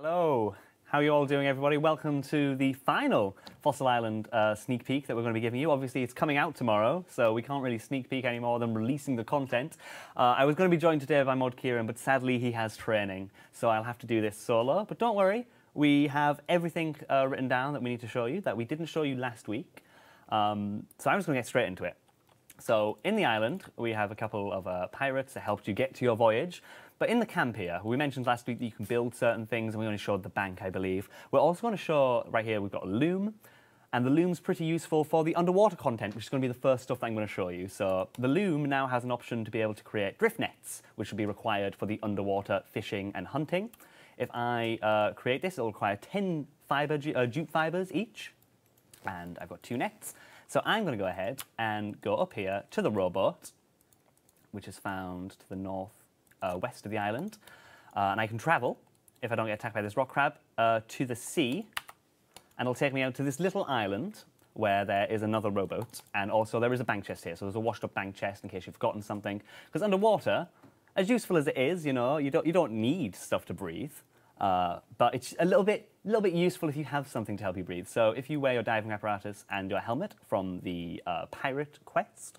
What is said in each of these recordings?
Hello, how are you all doing, everybody? Welcome to the final Fossil Island sneak peek that we're going to be giving you. Obviously, it's coming out tomorrow, so we can't really sneak peek any more than releasing the content. I was going to be joined today by Mod Kieran, but sadly he has training, so I'll have to do this solo. But don't worry, we have everything written down that we need to show you that we didn't show you last week. So I'm just going to get straight into it. So in the island, we have a couple of pirates that helped you get to your voyage. But in the camp here, we mentioned last week that you can build certain things, and we only showed the bank, I believe. We're also going to show, right here, we've got a loom. And the loom's pretty useful for the underwater content, which is going to be the first stuff that I'm going to show you. So the loom now has an option to be able to create drift nets, which will be required for the underwater fishing and hunting. If I create this, it'll require 10 jute fibers each. And I've got 2 nets. So I'm going to go ahead and go up here to the rowboat, which is found to the north-west of the island. And I can travel, if I don't get attacked by this rock crab, to the sea. And it'll take me out to this little island where there is another rowboat. And also there is a bank chest here. So there's a washed-up bank chest in case you've forgotten something. Because underwater, as useful as it is, you know, you don't need stuff to breathe. But it's a little bit useful if you have something to help you breathe. So if you wear your diving apparatus and your helmet from the pirate quest,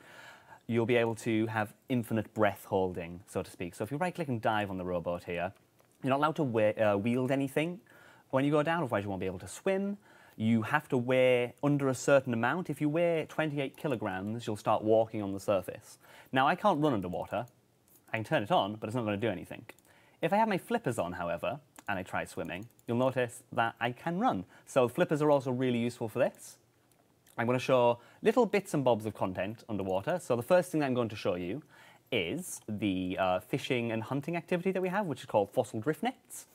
you'll be able to have infinite breath holding, so to speak. So if you right-click and dive on the rowboat here, you're not allowed to wield anything when you go down, otherwise you won't be able to swim. You have to weigh under a certain amount. If you weigh 28 kilograms, you'll start walking on the surface. Now, I can't run underwater. I can turn it on, but it's not going to do anything. If I have my flippers on, however, and I try swimming, you'll notice that I can run. So flippers are also really useful for this. I'm going to show little bits and bobs of content underwater. So the first thing I'm going to show you is the fishing and hunting activity that we have, which is called fossil drift nets.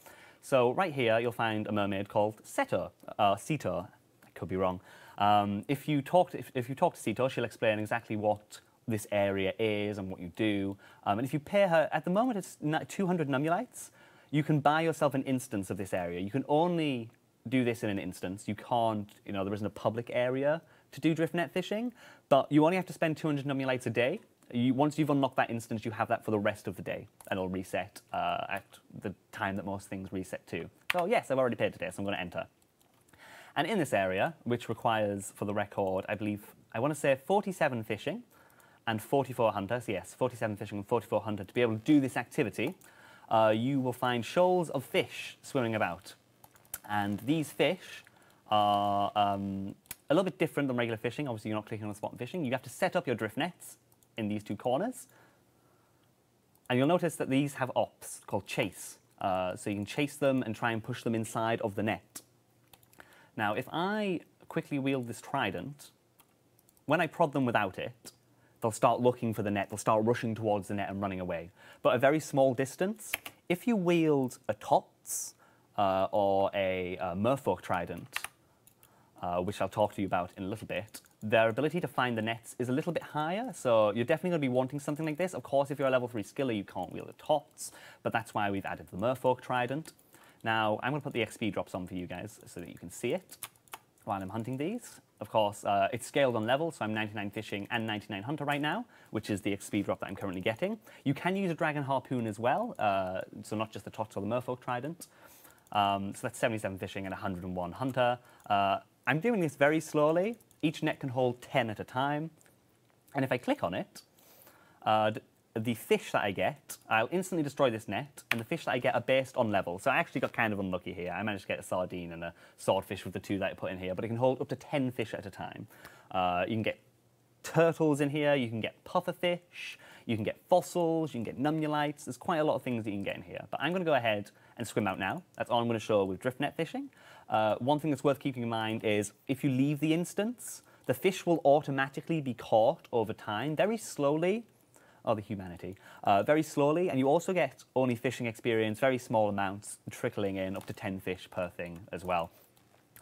So right here, you'll find a mermaid called Ceto. Ceto, I could be wrong. If you talk to Ceto, she'll explain exactly what this area is and what you do. And if you pay her, at the moment it's 200 nummulites. You can buy yourself an instance of this area. You can only do this in an instance. You can't, you know, there isn't a public area to do drift net fishing, but you only have to spend 200 nummulites a day. Once you've unlocked that instance, you have that for the rest of the day, and it'll reset at the time that most things reset to. So yes, I've already paid today, so I'm going to enter. And in this area, which requires, for the record, I believe, I want to say 47 fishing and 44 hunters, yes, 47 fishing and 44 hunter, to be able to do this activity, you will find shoals of fish swimming about. And these fish are a little bit different than regular fishing. Obviously, you're not clicking on the spot and fishing. You have to set up your drift nets in these 2 corners. And you'll notice that these have ops called chase. So you can chase them and try and push them inside of the net. Now, if I quickly wield this trident, when I prod them without it, they'll start looking for the net. They'll start rushing towards the net and running away. But a very small distance, if you wield a tots or a merfolk trident, which I'll talk to you about in a little bit, their ability to find the nets is a little bit higher, so you're definitely going to be wanting something like this. Of course, if you're a level 3 skiller, you can't wield a tots, but that's why we've added the merfolk trident. Now, I'm going to put the XP drops on for you guys so that you can see it while I'm hunting these. Of course, it's scaled on level, so I'm 99 fishing and 99 hunter right now, which is the XP drop that I'm currently getting. You can use a dragon harpoon as well, so not just the tots or the merfolk trident. So that's 77 fishing and 101 hunter. I'm doing this very slowly. Each net can hold 10 at a time. And if I click on it, the fish that I get, I'll instantly destroy this net, and the fish that I get are based on level. So I actually got kind of unlucky here. I managed to get a sardine and a swordfish with the 2 that I put in here, but it can hold up to 10 fish at a time. You can get turtles in here, you can get pufferfish, you can get fossils, you can get nummulites. There's quite a lot of things that you can get in here. But I'm going to go ahead and swim out now. That's all I'm going to show with drift net fishing. One thing that's worth keeping in mind is if you leave the instance, the fish will automatically be caught over time, very slowly. Oh, the humanity. Very slowly, and you also get only fishing experience, very small amounts, trickling in, up to 10 fish per thing as well.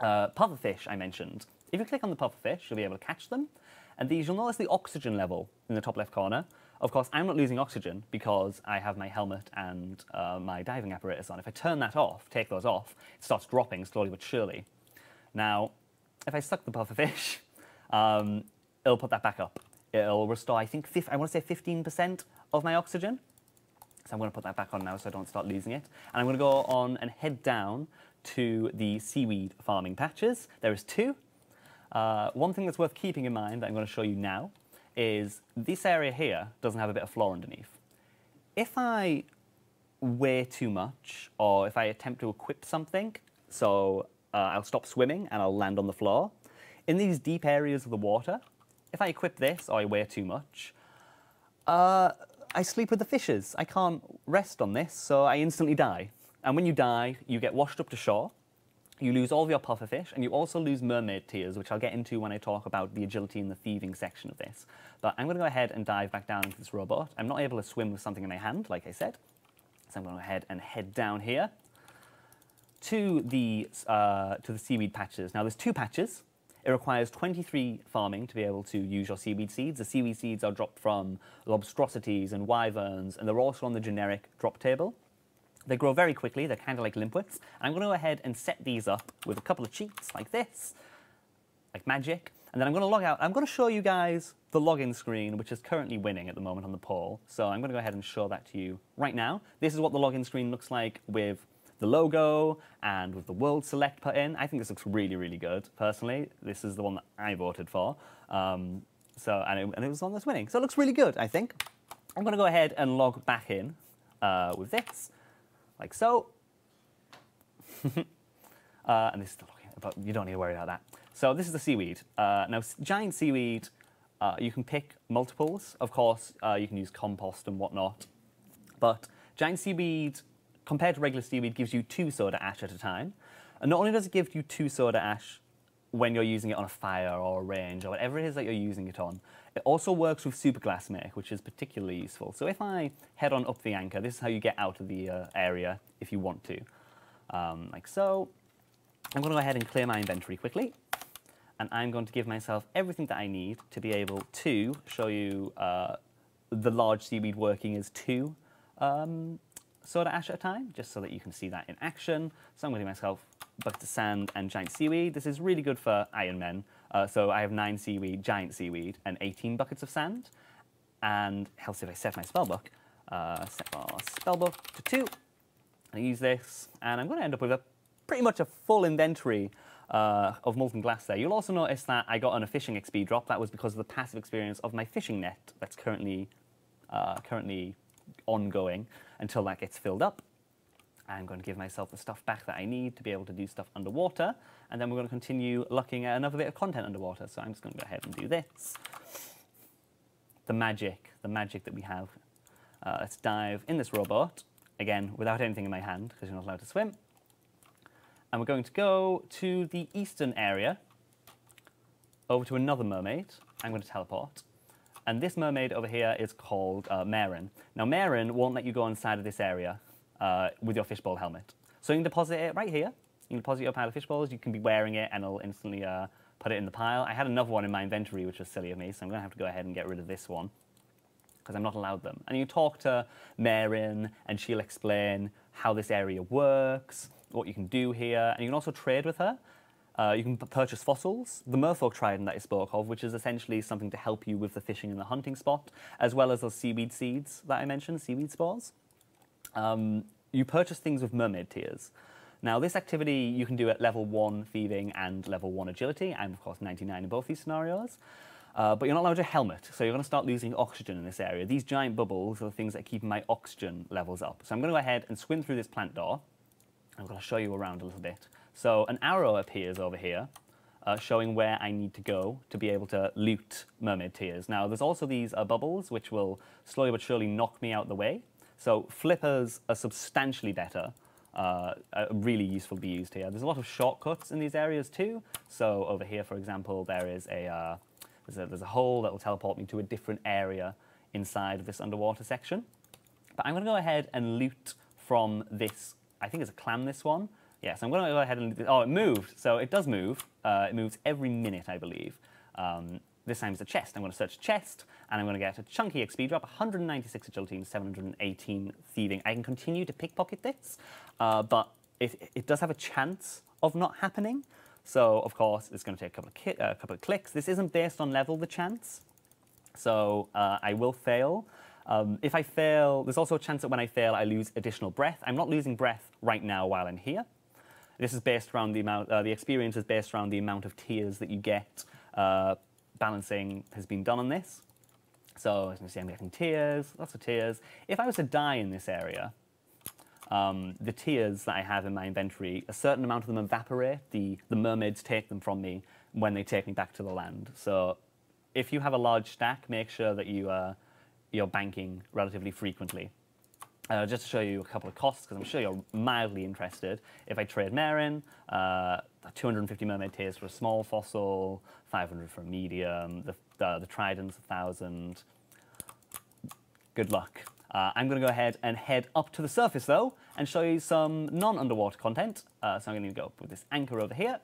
Pufferfish, I mentioned. If you click on the pufferfish, you'll be able to catch them. And these, you'll notice the oxygen level in the top left corner. Of course, I'm not losing oxygen because I have my helmet and my diving apparatus on. If I turn that off, take those off, it starts dropping slowly but surely. Now, if I suck the pufferfish, it'll put that back up. It'll restore, I think, I want to say 15% of my oxygen. So I'm going to put that back on now so I don't start losing it. And I'm going to go on and head down to the seaweed farming patches. There is 2. One thing that's worth keeping in mind that I'm going to show you now is this area here doesn't have a bit of floor underneath. If I weigh too much, or if I attempt to equip something, so I'll stop swimming and I'll land on the floor, in these deep areas of the water, if I equip this or I weigh too much, I sleep with the fishes. I can't rest on this, so I instantly die. And when you die, you get washed up to shore, you lose all of your pufferfish, and you also lose mermaid tears, which I'll get into when I talk about the agility and the thieving section of this. But I'm going to go ahead and dive back down into this rowboat. I'm not able to swim with something in my hand, like I said, so I'm going to go ahead and head down here to the seaweed patches. Now, there's 2 patches. It requires 23 farming to be able to use your seaweed seeds. The seaweed seeds are dropped from lobstrosities and wyverns, and they're also on the generic drop table. They grow very quickly. They're kind of like limpets. I'm going to go ahead and set these up with a couple of cheats like this, like magic. And then I'm going to log out. I'm going to show you guys the login screen, which is currently winning at the moment on the poll. So I'm going to go ahead and show that to you right now. This is what the login screen looks like with the logo and with the world select put in. I think this looks really, really good, personally. This is the one that I voted for. And it was the one that's winning. So it looks really good, I think. I'm going to go ahead and log back in with this, like so. And this is the login, but you don't need to worry about that. So this is the seaweed. Now, giant seaweed, you can pick multiples. Of course, you can use compost and whatnot. But giant seaweed, compared to regular seaweed, gives you 2 soda ash at a time. And not only does it give you 2 soda ash when you're using it on a fire or a range or whatever it is that you're using it on, it also works with super glass make, which is particularly useful. So if I head on up the anchor, this is how you get out of the area if you want to, like so. I'm going to go ahead and clear my inventory quickly, and I'm going to give myself everything that I need to be able to show you the large seaweed working as 2 soda ash at a time, just so that you can see that in action. So I'm going to give myself buckets of sand and giant seaweed. This is really good for Iron Men. So I have 9 seaweed, giant seaweed, and 18 buckets of sand. And helps if I set my spellbook. Set my spellbook to 2. And I use this, and I'm going to end up with pretty much a full inventory of molten glass there. You'll also notice that I got on a fishing XP drop. That was because of the passive experience of my fishing net that's currently ongoing until that gets filled up. I'm going to give myself the stuff back that I need to be able to do stuff underwater, and then we're going to continue looking at another bit of content underwater. So I'm just going to go ahead and do this. The magic that we have. Let's dive in this rowboat, again, without anything in my hand, because you're not allowed to swim. And we're going to go to the eastern area, over to another mermaid. I'm going to teleport. And this mermaid over here is called Maren. Now, Maren won't let you go inside of this area with your fishbowl helmet. So you can deposit it right here. You can deposit your pile of fishbowls. You can be wearing it, and it'll instantly put it in the pile. I had another one in my inventory, which was silly of me, so I'm going to have to go ahead and get rid of this one, because I'm not allowed them. And you talk to Maren, and she'll explain how this area works, what you can do here, and you can also trade with her. You can purchase fossils, the merfolk trident that I spoke of, which is essentially something to help you with the fishing and the hunting spot, as well as those seaweed seeds that I mentioned, seaweed spores. You purchase things with mermaid tears. Now, this activity you can do at level 1 thieving and level 1 agility. I'm, of course, 99 in both these scenarios. But you're not allowed a helmet, so you're going to start losing oxygen in this area. These giant bubbles are the things that keep my oxygen levels up. So I'm going to go ahead and swim through this plant door. I'm going to show you around a little bit. So an arrow appears over here, showing where I need to go to be able to loot mermaid tears. Now, there's also these bubbles, which will slowly but surely knock me out the way. So flippers are substantially better, really useful to be used here. There's a lot of shortcuts in these areas too. So over here, for example, there is there's a hole that will teleport me to a different area inside of this underwater section. But I'm going to go ahead and loot from this. I think it's a clam, this one. Yes, I'm going to go ahead and... Oh, it moved. So it does move. It moves every minute, I believe. This time it's a chest. I'm going to search chest, and I'm going to get a chunky XP drop, 196 agility and 718 thieving. I can continue to pickpocket this, but it does have a chance of not happening. So, of course, it's going to take a couple of clicks. This isn't based on level, the chance. So I will fail. If I fail, there's also a chance that when I fail, I lose additional breath. I'm not losing breath right now while I'm here. This is based around the amount, the experience is based around the amount of tears that you get. Balancing has been done on this. So as you can see, I'm getting tears, lots of tears. If I was to die in this area, the tears that I have in my inventory, a certain amount of them evaporate. The mermaids take them from me when they take me back to the land. So if you have a large stack, make sure that you're banking relatively frequently. Just to show you a couple of costs, because I'm sure you're mildly interested. If I trade Marin, 250 mermaid tears for a small fossil, 500 for a medium, the trident's 1,000. Good luck. I'm going to go ahead and head up to the surface, though, and show you some non-underwater content. So I'm going to go with this anchor over here.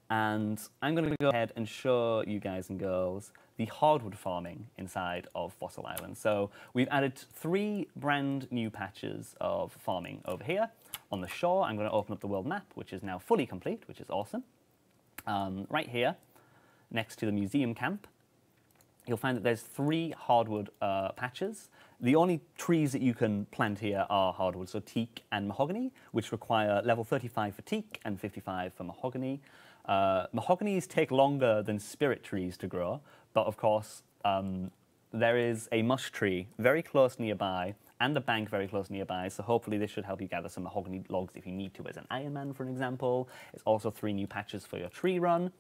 And I'm going to go ahead and show you guys and girls the hardwood farming inside of Fossil Island. So we've added 3 brand new patches of farming over here. On the shore, I'm going to open up the world map, which is now fully complete, which is awesome. Right here, next to the museum camp, you'll find that there's 3 hardwood patches. The only trees that you can plant here are hardwood, so teak and mahogany, which require level 35 for teak and 55 for mahogany. Mahoganies take longer than spirit trees to grow, but of course there is a mush tree very close nearby and a bank very close nearby, so hopefully this should help you gather some mahogany logs if you need to as an Iron Man, for an example. It's also 3 new patches for your tree run.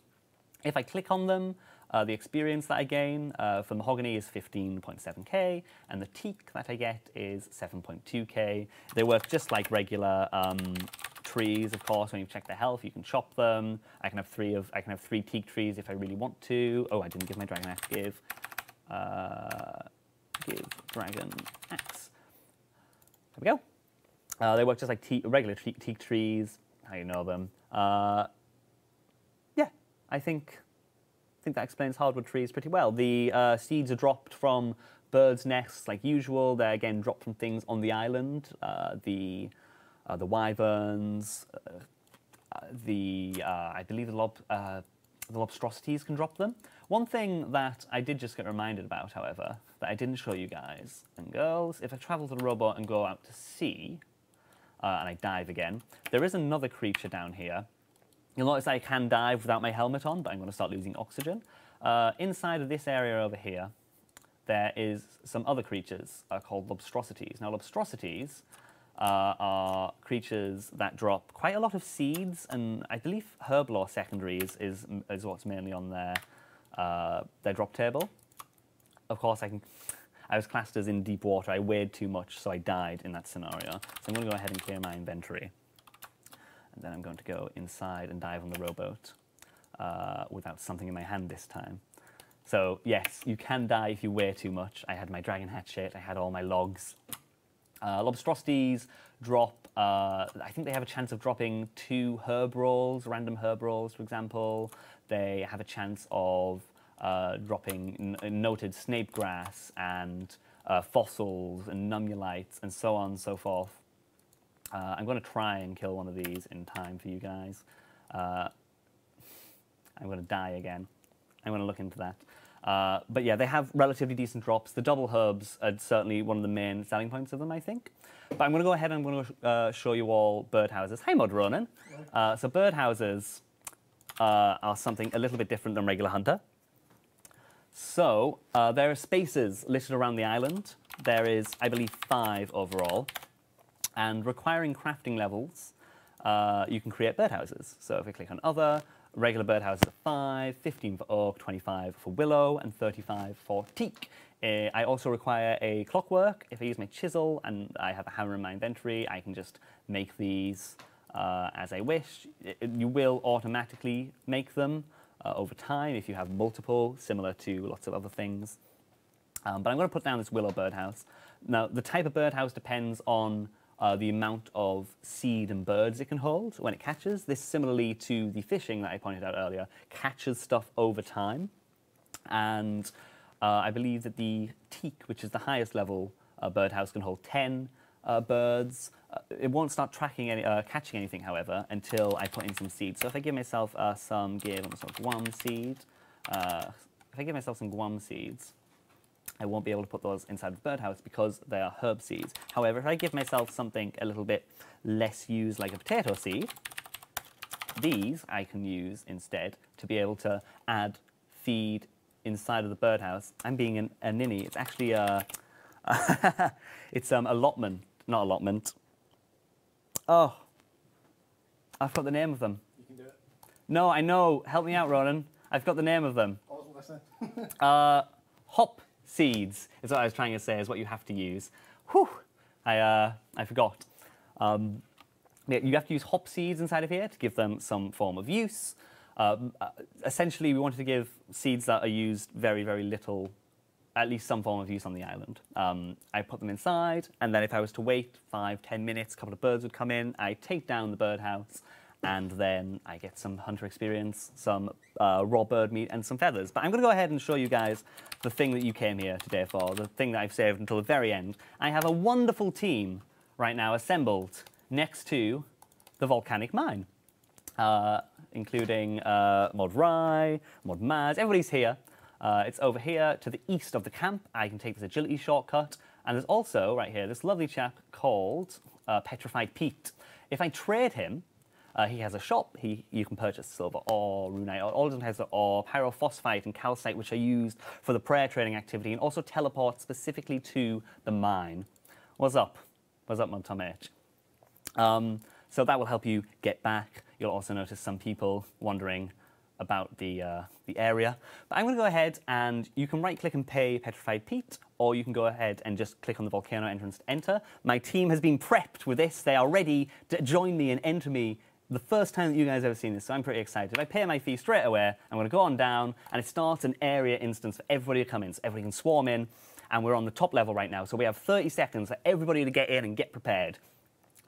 If I click on them, the experience that I gain for mahogany is 15.7k, and the teak that I get is 7.2k. They work just like regular trees, of course. When you check their health, you can chop them. I can have 3 teak trees if I really want to. Oh, I didn't give my dragon axe. Give dragon axe. There we go. They work just like regular teak trees. How you know them? Yeah, I think that explains hardwood trees pretty well. The seeds are dropped from birds' nests like usual. They're again dropped from things on the island. The wyverns, I believe the lobstrosities can drop them. One thing that I did just get reminded about, however, that I didn't show you guys and girls, if I travel to the rowboat and go out to sea, and I dive again, there is another creature down here. You'll notice I can dive without my helmet on, but I'm going to start losing oxygen. Inside of this area over here, there is some other creatures called lobstrosities. Now, lobstrosities are creatures that drop quite a lot of seeds, and I believe herblore secondaries is what's mainly on their drop table. Of course, I was classed as in deep water. I weighed too much, so I died in that scenario. So I'm going to go ahead and clear my inventory. And then I'm going to go inside and dive on the rowboat without something in my hand this time. So yes, you can die if you weigh too much. I had my dragon hatchet, I had all my logs. Lobstrosities drop, I think they have a chance of dropping 2 herb rolls, random herb rolls, for example. They have a chance of dropping noted snape grass and fossils and nummulites and so on and so forth. I'm going to try and kill one of these in time for you guys. I'm going to die again. I'm going to look into that. But yeah, they have relatively decent drops. The double herbs are certainly one of the main selling points of them, I think. But I'm going to go ahead and I'm going to show you all birdhouses. Hi, Mod Ronan. So birdhouses are something a little bit different than regular hunter. So there are spaces listed around the island. There is, I believe, 5 overall. And requiring crafting levels, you can create birdhouses. So if I click on Other, regular birdhouses are 5, 15 for oak, 25 for willow, and 35 for teak. I also require a clockwork. If I use my chisel and I have a hammer in my inventory, I can just make these as I wish. You will automatically make them over time if you have multiple, similar to lots of other things. But I'm going to put down this willow birdhouse. Now, the type of birdhouse depends on the amount of seed and birds it can hold when it catches. This, similarly to the fishing that I pointed out earlier, catches stuff over time. And I believe that the teak, which is the highest level birdhouse, can hold 10 birds. It won't start tracking catching anything, however, until I put in some seeds. So if I give myself some guam seed, if I give myself some guam seeds, I won't be able to put those inside the birdhouse because they are herb seeds. However, if I give myself something a little bit less used, like a potato seed, these I can use instead to be able to add feed inside of the birdhouse. I'm being a ninny. It's actually it's allotment, not allotment. Oh, I forgot the name of them. You can do it. No, I know. Help me out, Ronan. I've got the name of them. I wasn't listening. Hop seeds is what I was trying to say, is what you have to use. Whew, I forgot. Yeah, you have to use hop seeds inside of here to give them some form of use. Essentially, we wanted to give seeds that are used very, very little, at least some form of use on the island. I put them inside, and then if I was to wait 5-10 minutes, a couple of birds would come in, I take down the birdhouse, and then I get some hunter experience, some raw bird meat, and some feathers. But I'm going to go ahead and show you guys the thing that you came here today for, the thing that I've saved until the very end. I have a wonderful team right now assembled next to the volcanic mine, including Mod Rye, Mod Maz, everybody's here. It's over here to the east of the camp. I can take this agility shortcut. And there's also, right here, this lovely chap called Petrified Pete. If I trade him, he has a shop. You can purchase silver ore, runite ore, all of them has the ore, pyrophosphite and calcite, which are used for the prayer trading activity, and also teleport specifically to the mine. What's up? What's up, Mod Tom H? So that will help you get back. You'll also notice some people wandering about the area. But I'm going to go ahead and you can right-click and pay Petrified Pete, or you can go ahead and just click on the volcano entrance to enter. My team has been prepped with this. They are ready to join me and enter me the first time that you guys have ever seen this, so I'm pretty excited. If I pay my fee straight away, I'm going to go on down, and it starts an area instance for everybody to come in, so everybody can swarm in, and we're on the top level right now, so we have 30 seconds for everybody to get in and get prepared.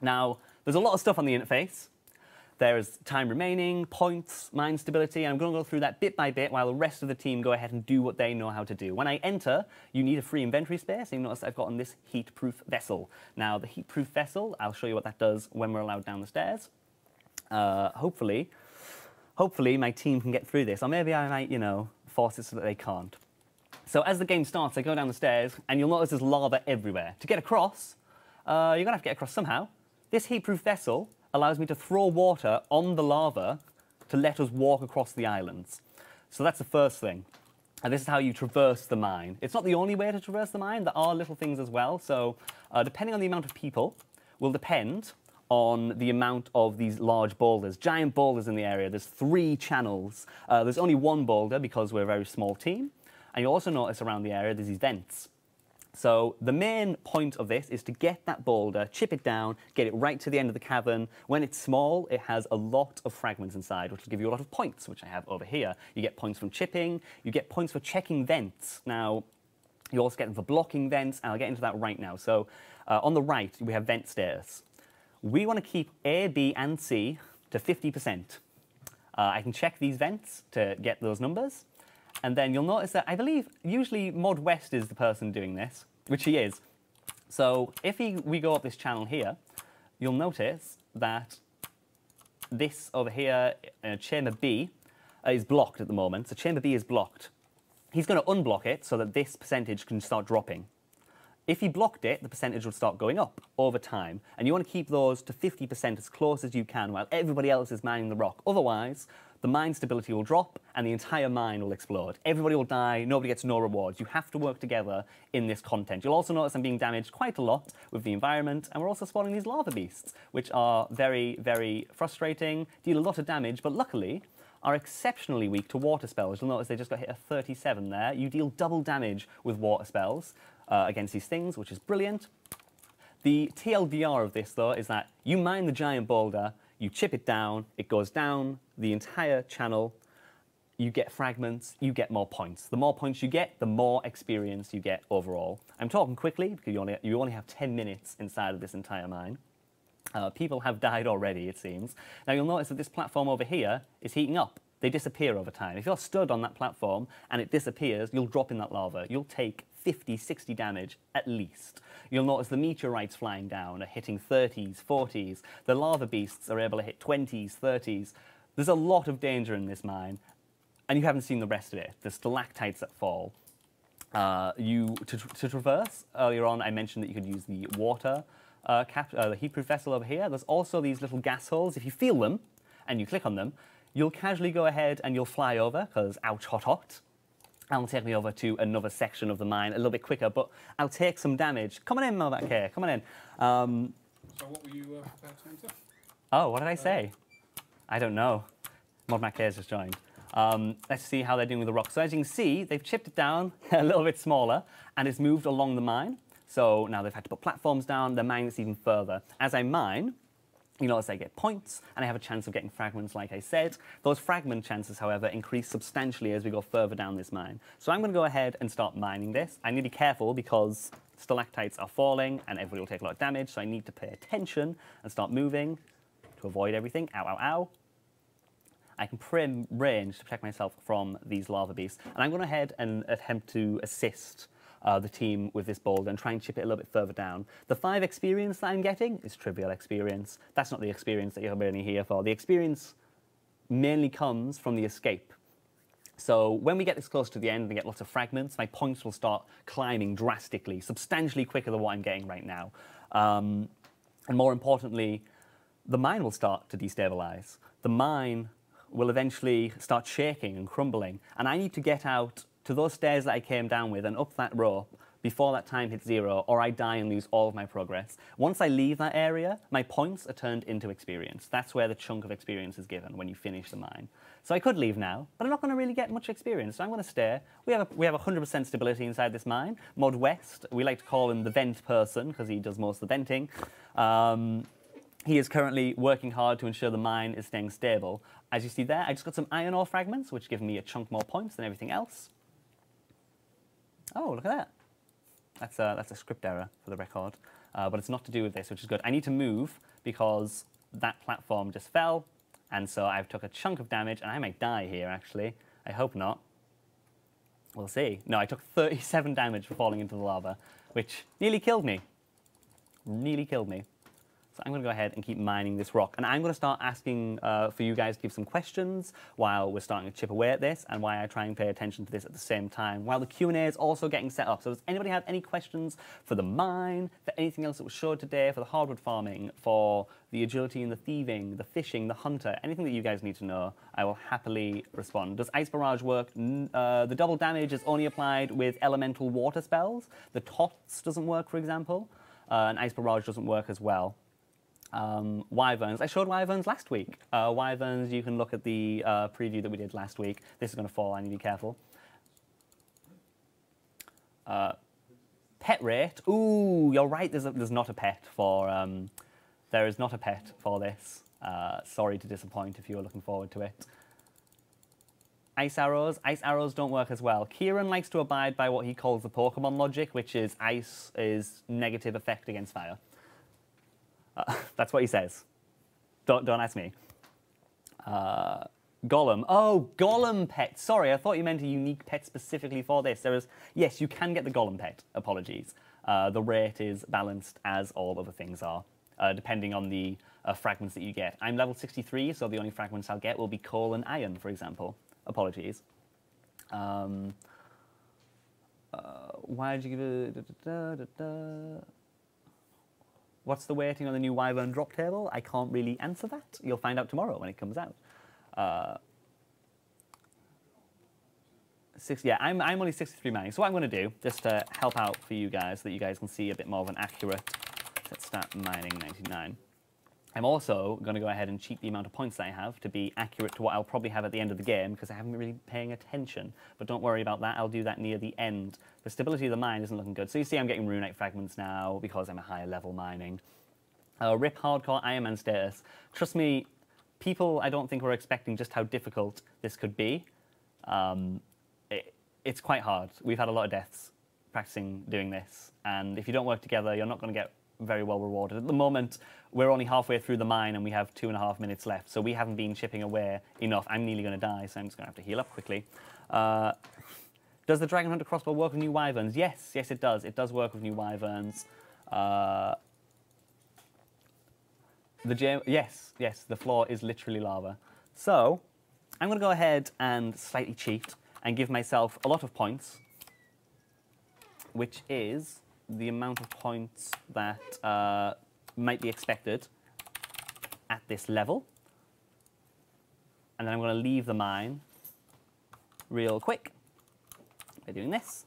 Now, there's a lot of stuff on the interface. There's time remaining, points, mine stability, and I'm going to go through that bit by bit while the rest of the team go ahead and do what they know how to do. When I enter, you need a free inventory space, and you notice I've got on this heat-proof vessel. Now, the heat-proof vessel, I'll show you what that does when we're allowed down the stairs. Hopefully my team can get through this, or maybe I might, you know, force it so that they can't. So as the game starts, I go down the stairs, and you'll notice there's lava everywhere. To get across, you're going to have to get across somehow. This heat-proof vessel allows me to throw water on the lava to let us walk across the islands. So that's the first thing. And this is how you traverse the mine. It's not the only way to traverse the mine. There are little things as well. So depending on the amount of people will depend on the amount of these large boulders, giant boulders in the area. There's 3 channels. There's only 1 boulder because we're a very small team. And you'll also notice around the area there's these vents. So the main point of this is to get that boulder, chip it down, get it right to the end of the cavern. When it's small, it has a lot of fragments inside, which will give you a lot of points, which I have over here. You get points from chipping, you get points for checking vents. Now, you also get them for blocking vents, and I'll get into that right now. So on the right, we have vent status. We want to keep A, B, and C to 50%. I can check these vents to get those numbers. And then you'll notice that I believe usually Mod West is the person doing this, which he is. So if we go up this channel here, you'll notice that this over here, chamber B, is blocked at the moment. So chamber B is blocked. He's going to unblock it so that this percentage can start dropping. If he blocked it, the percentage would start going up over time. And you want to keep those to 50% as close as you can while everybody else is mining the rock. Otherwise, the mine stability will drop and the entire mine will explode. Everybody will die, nobody gets no rewards. You have to work together in this content. You'll also notice I'm being damaged quite a lot with the environment, and we're also spawning these lava beasts, which are very, very frustrating, deal a lot of damage, but luckily are exceptionally weak to water spells. You'll notice they just got hit a 37 there. You deal double damage with water spells against these things, which is brilliant. The TLDR of this, though, is that you mine the giant boulder, you chip it down, it goes down the entire channel, you get fragments, you get more points. The more points you get, the more experience you get overall. I'm talking quickly because you only have 10 minutes inside of this entire mine. People have died already, it seems. Now you'll notice that this platform over here is heating up. They disappear over time. If you're stood on that platform and it disappears, you'll drop in that lava. You'll take 50, 60 damage at least. You'll notice the meteorites flying down are hitting 30s, 40s. The lava beasts are able to hit 20s, 30s. There's a lot of danger in this mine, and you haven't seen the rest of it. The stalactites that fall. To traverse, earlier on I mentioned that you could use the water the heatproof vessel over here. There's also these little gas holes. If you feel them and you click on them, you'll casually go ahead and you'll fly over, because ouch, hot, hot. That'll take me over to another section of the mine a little bit quicker, but I'll take some damage. Come on in, Melback here, come on in. So what were you prepared to enter? Oh, what did I say? I don't know. Modmac has just joined. Let's see how they're doing with the rock. So as you can see, they've chipped it down a little bit smaller, and it's moved along the mine. So now they've had to put platforms down, they're mining this even further. As I mine, you notice I get points, and I have a chance of getting fragments, like I said. Those fragment chances, however, increase substantially as we go further down this mine. So I'm going to go ahead and start mining this. I need to be careful because stalactites are falling, and everybody will take a lot of damage, so I need to pay attention and start moving to avoid everything. Ow, ow, ow. I can pre-range to protect myself from these lava beasts. And I'm going to head and attempt to assist the team with this boulder and try and chip it a little bit further down. The 5 experience that I'm getting is trivial experience. That's not the experience that you're really here for. The experience mainly comes from the escape. So when we get this close to the end and get lots of fragments, my points will start climbing drastically, substantially quicker than what I'm getting right now. And more importantly, the mine will start to destabilize. The mine will eventually start shaking and crumbling, and I need to get out to those stairs that I came down with and up that rope before that time hits 0, or I die and lose all of my progress. Once I leave that area, my points are turned into experience. That's where the chunk of experience is given when you finish the mine. So I could leave now, but I'm not going to really get much experience, so I'm going to stay. We have 100% stability inside this mine. Mod West, we like to call him the vent person because he does most of the venting. He is currently working hard to ensure the mine is staying stable. As you see there, I just got some iron ore fragments, which give me a chunk more points than everything else. Oh, look at that. That's a script error for the record, but it's not to do with this, which is good. I need to move because that platform just fell, and so I've took a chunk of damage, and I might die here, actually. I hope not. We'll see. No, I took 37 damage for falling into the lava, which nearly killed me. Nearly killed me. So I'm going to go ahead and keep mining this rock. And I'm going to start asking for you guys to give some questions while we're starting to chip away at this, and why I try and pay attention to this at the same time, while the Q&A is also getting set up. So does anybody have any questions for the mine, for anything else that was showed today, for the hardwood farming, for the agility and the thieving, the fishing, the hunter, anything that you guys need to know, I will happily respond. Does Ice Barrage work? The double damage is only applied with elemental water spells. The Tots doesn't work, for example, and Ice Barrage doesn't work as well. Wyverns. I showed Wyverns last week. Wyverns, you can look at the preview that we did last week. This is going to fall, I need to be careful. Pet rate. Ooh, you're right, there's not a pet for... there is not a pet for this. Sorry to disappoint if you were looking forward to it. Ice arrows. Ice arrows don't work as well. Kieran likes to abide by what he calls the Pokemon logic, which is ice is negative effect against fire. That's what he says. Don't ask me. Golem. Oh, Golem pet. Sorry, I thought you meant a unique pet specifically for this. Yes, you can get the Golem pet. Apologies. The rate is balanced as all other things are, depending on the fragments that you get. I'm level 63, so the only fragments I'll get will be coal and iron, for example. Apologies. Why did you give it... What's the weighting on the new Wyvern drop table? I can't really answer that. You'll find out tomorrow when it comes out. Yeah, I'm only 63 mining. So what I'm going to do, just to help out for you guys, so that you guys can see a bit more of an accurate... Let's start mining 99. I'm also going to go ahead and cheat the amount of points that I have to be accurate to what I'll probably have at the end of the game, because I haven't been really paying attention. But don't worry about that, I'll do that near the end. The stability of the mine isn't looking good. So you see I'm getting runite fragments now because I'm a higher level mining. RIP hardcore Iron Man status. Trust me, people I don't think were expecting just how difficult this could be. It's quite hard. We've had a lot of deaths practicing doing this. And if you don't work together, you're not going to get very well rewarded. At the moment, we're only halfway through the mine and we have 2.5 minutes left, so we haven't been chipping away enough. I'm nearly going to die, so I'm just going to have to heal up quickly. Does the Dragon Hunter crossbow work with new Wyverns? Yes, yes it does. It does work with new Wyverns. Yes, the floor is literally lava. So, I'm going to go ahead and slightly cheat and give myself a lot of points which is the amount of points that might be expected at this level. And then I'm going to leave the mine real quick by doing this.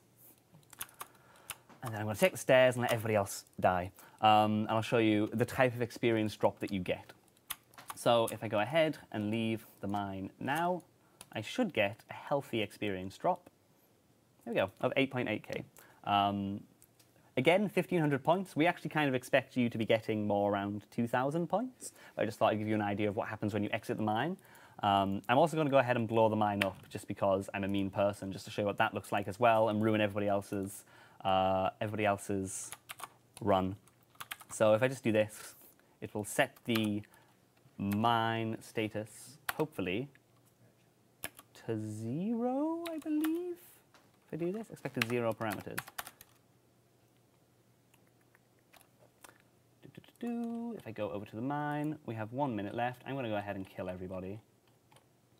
And then I'm going to take the stairs and let everybody else die. And I'll show you the type of experience drop that you get. So if I go ahead and leave the mine now, I should get a healthy experience drop. There we go, of 8.8k. Again, 1,500 points. We actually kind of expect you to be getting more around 2,000 points. But I just thought I'd give you an idea of what happens when you exit the mine. I'm also going to go ahead and blow the mine up just because I'm a mean person, just to show you what that looks like as well and ruin everybody else's run. So if I just do this, it will set the mine status, hopefully, to 0, I believe. If I do this, expected 0 parameters. If I go over to the mine, we have 1 minute left. I'm going to go ahead and kill everybody.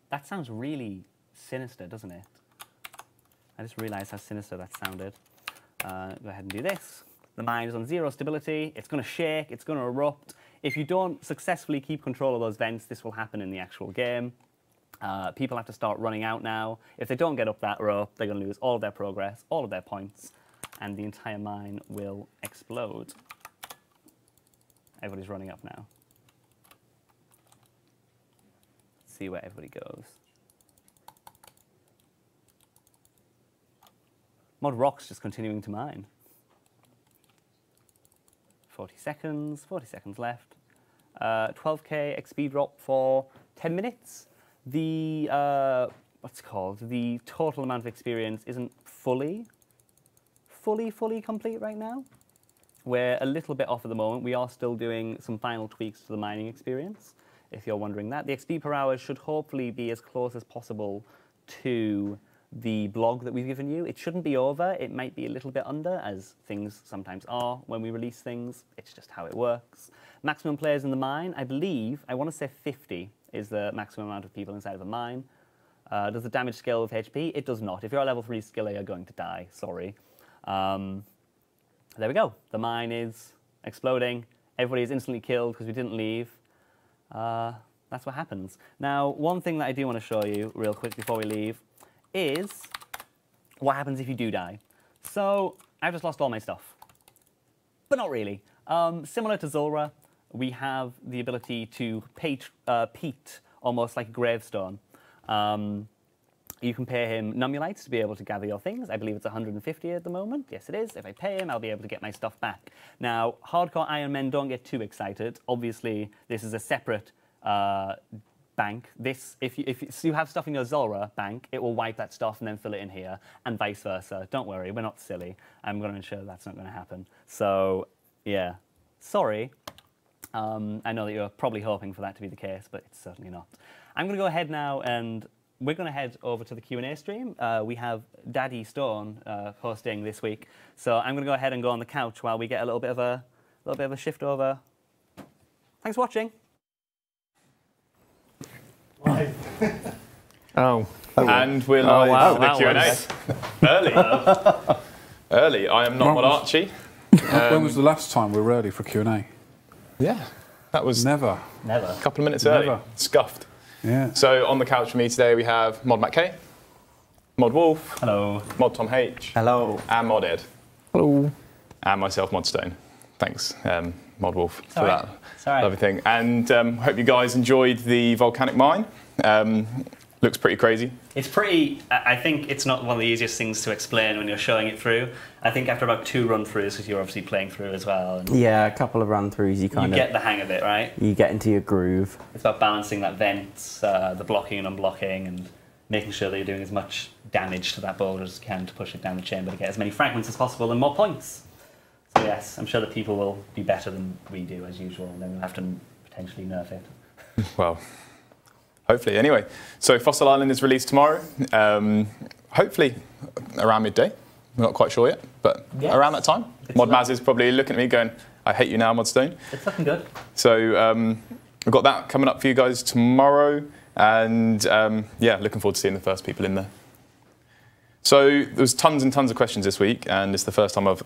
That sounds really sinister, doesn't it? I just realized how sinister that sounded. Go ahead and do this. The mine is on 0 stability. It's going to shake. It's going to erupt. If you don't successfully keep control of those vents, this will happen in the actual game. People have to start running out now. If they don't get up that rope, they're going to lose all of their progress, all of their points, and the entire mine will explode. Everybody's running up now. Let's see where everybody goes. Mod Rock's just continuing to mine. 40 seconds left. 12k XP drop for 10 minutes. The, what's it called? The total amount of experience isn't fully complete right now. We're a little bit off at the moment. We are still doing some final tweaks to the mining experience, if you're wondering that. The XP per hour should hopefully be as close as possible to the blog that we've given you. It shouldn't be over. It might be a little bit under, as things sometimes are when we release things. It's just how it works. Maximum players in the mine, I believe, I want to say 50 is the maximum amount of people inside of a mine. Does the damage scale with HP? It does not. If you're a level 3 skiller, you're going to die. Sorry. There we go. The mine is exploding. Everybody is instantly killed because we didn't leave. That's what happens. Now, one thing that I do want to show you real quick before we leave is what happens if you do die. So I've just lost all my stuff, but not really. Similar to Zulrah, we have the ability to peat almost like a gravestone. You can pay him Numulites to be able to gather your things. I believe it's 150 at the moment. Yes, it is. If I pay him, I'll be able to get my stuff back. Now, hardcore Iron Men don't get too excited. Obviously, this is a separate bank. This, if you have stuff in your Zulrah bank, it will wipe that stuff and then fill it in here, and vice versa. Don't worry, we're not silly. I'm going to ensure that's not going to happen. So, yeah, sorry. I know that you're probably hoping for that to be the case, but it's certainly not. I'm going to go ahead now and we're going to head over to the Q&A stream. We have Daddy Stone hosting this week, so I'm going to go ahead and go on the couch while we get a little bit of a shift over. Thanks for watching. Oh. And we're live for the Q&A. Early. Early. I am not Mod Archie. When was the last time we were early for Q&A? Yeah, that was never. A couple of minutes early. Scuffed. Yeah. So on the couch with me today we have Mod Matt K, Mod Wolf. Hello. Mod Tom H. Hello. And Mod Ed. Hello. And myself, Mod Stone. Thanks, Mod Wolf, for that Sorry. lovely thing. And hope you guys enjoyed the volcanic mine. Looks pretty crazy. It's pretty, I think it's not one of the easiest things to explain when you're showing it through. I think after about 2 run-throughs, because you're obviously playing through as well. And yeah, a couple of run-throughs, you get the hang of it, right? You get into your groove. It's about balancing that vents, the blocking and unblocking, and making sure that you're doing as much damage to that boulder as you can to push it down the chamber to get as many fragments as possible and more points. So yes, I'm sure that people will be better than we do as usual, and then we'll have to potentially nerf it. Well, hopefully. Anyway, so Fossil Island is released tomorrow, hopefully around midday. We're not quite sure yet, but around that time. Mod Maz is probably looking at me going, I hate you now, Mod Stone. It's looking good. So we've got that coming up for you guys tomorrow, and yeah, looking forward to seeing the first people in there. So there's tons and tons of questions this week, and it's the first time I've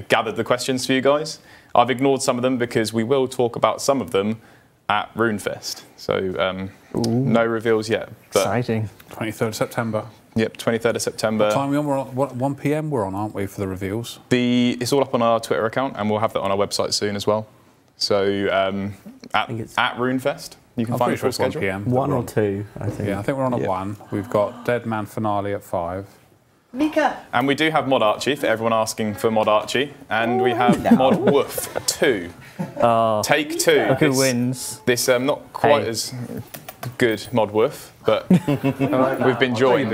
gathered the questions for you guys. I've ignored some of them because we will talk about some of them at RuneFest. So no reveals yet. But Exciting. 23rd September. Yep, 23rd of September. What time are we on? We're on 1 p.m. We're on, aren't we, for the reveals? It's all up on our Twitter account, and we'll have that on our website soon as well. So at RuneFest, you can find the full schedule. 1 p.m. 1 or 2, I think. Yeah, I think we're on at 1. We've got Dead Man finale at 5. Mika! And we do have Mod Archie, for everyone asking for Mod Archie. And we have Mod Woof 2. Take 2. Who wins? This not quite as good Mod Woof, but we've been joined.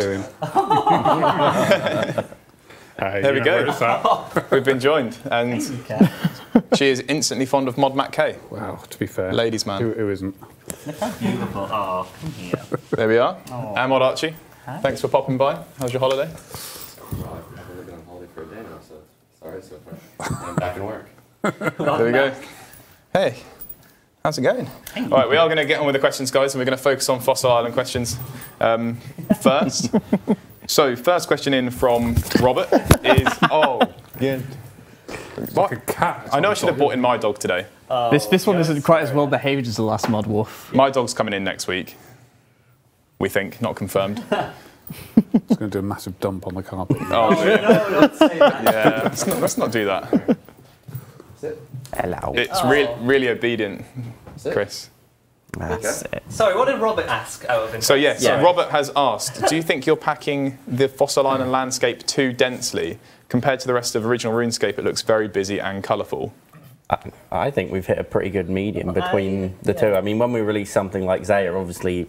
There we go. We've been joined. And she is instantly fond of Mod Matt K. Wow, to be fair. Ladies' man. Who isn't? Beautiful. Oh, come here. There we are. And Mod Archie. Thanks for popping by. How's your holiday? Well, I've only been on holiday for a day now, so sorry so far. I'm back in work. There we go. Hey, how's it going? All right, we are going to get on with the questions, guys, and we're going to focus on Fossil Island questions first. So, first question in from Robert is, Yeah. what? Like a cat. I know I should have brought in my dog today. This one isn't quite as well behaved as the last Mod Wolf. My dog's coming in next week. We think, not confirmed. It's going to do a massive dump on the carpet. Oh, No, don't say that. yeah. Let's not do that. Hello. It's really obedient, Chris. That's it. Sorry, what did Robert ask out of interest? So yes, Yeah. Robert has asked, do you think you're packing the Fossil Island landscape too densely? Compared to the rest of original RuneScape, it looks very busy and colourful. I think we've hit a pretty good medium between the two. I mean, when we released something like Zaya, obviously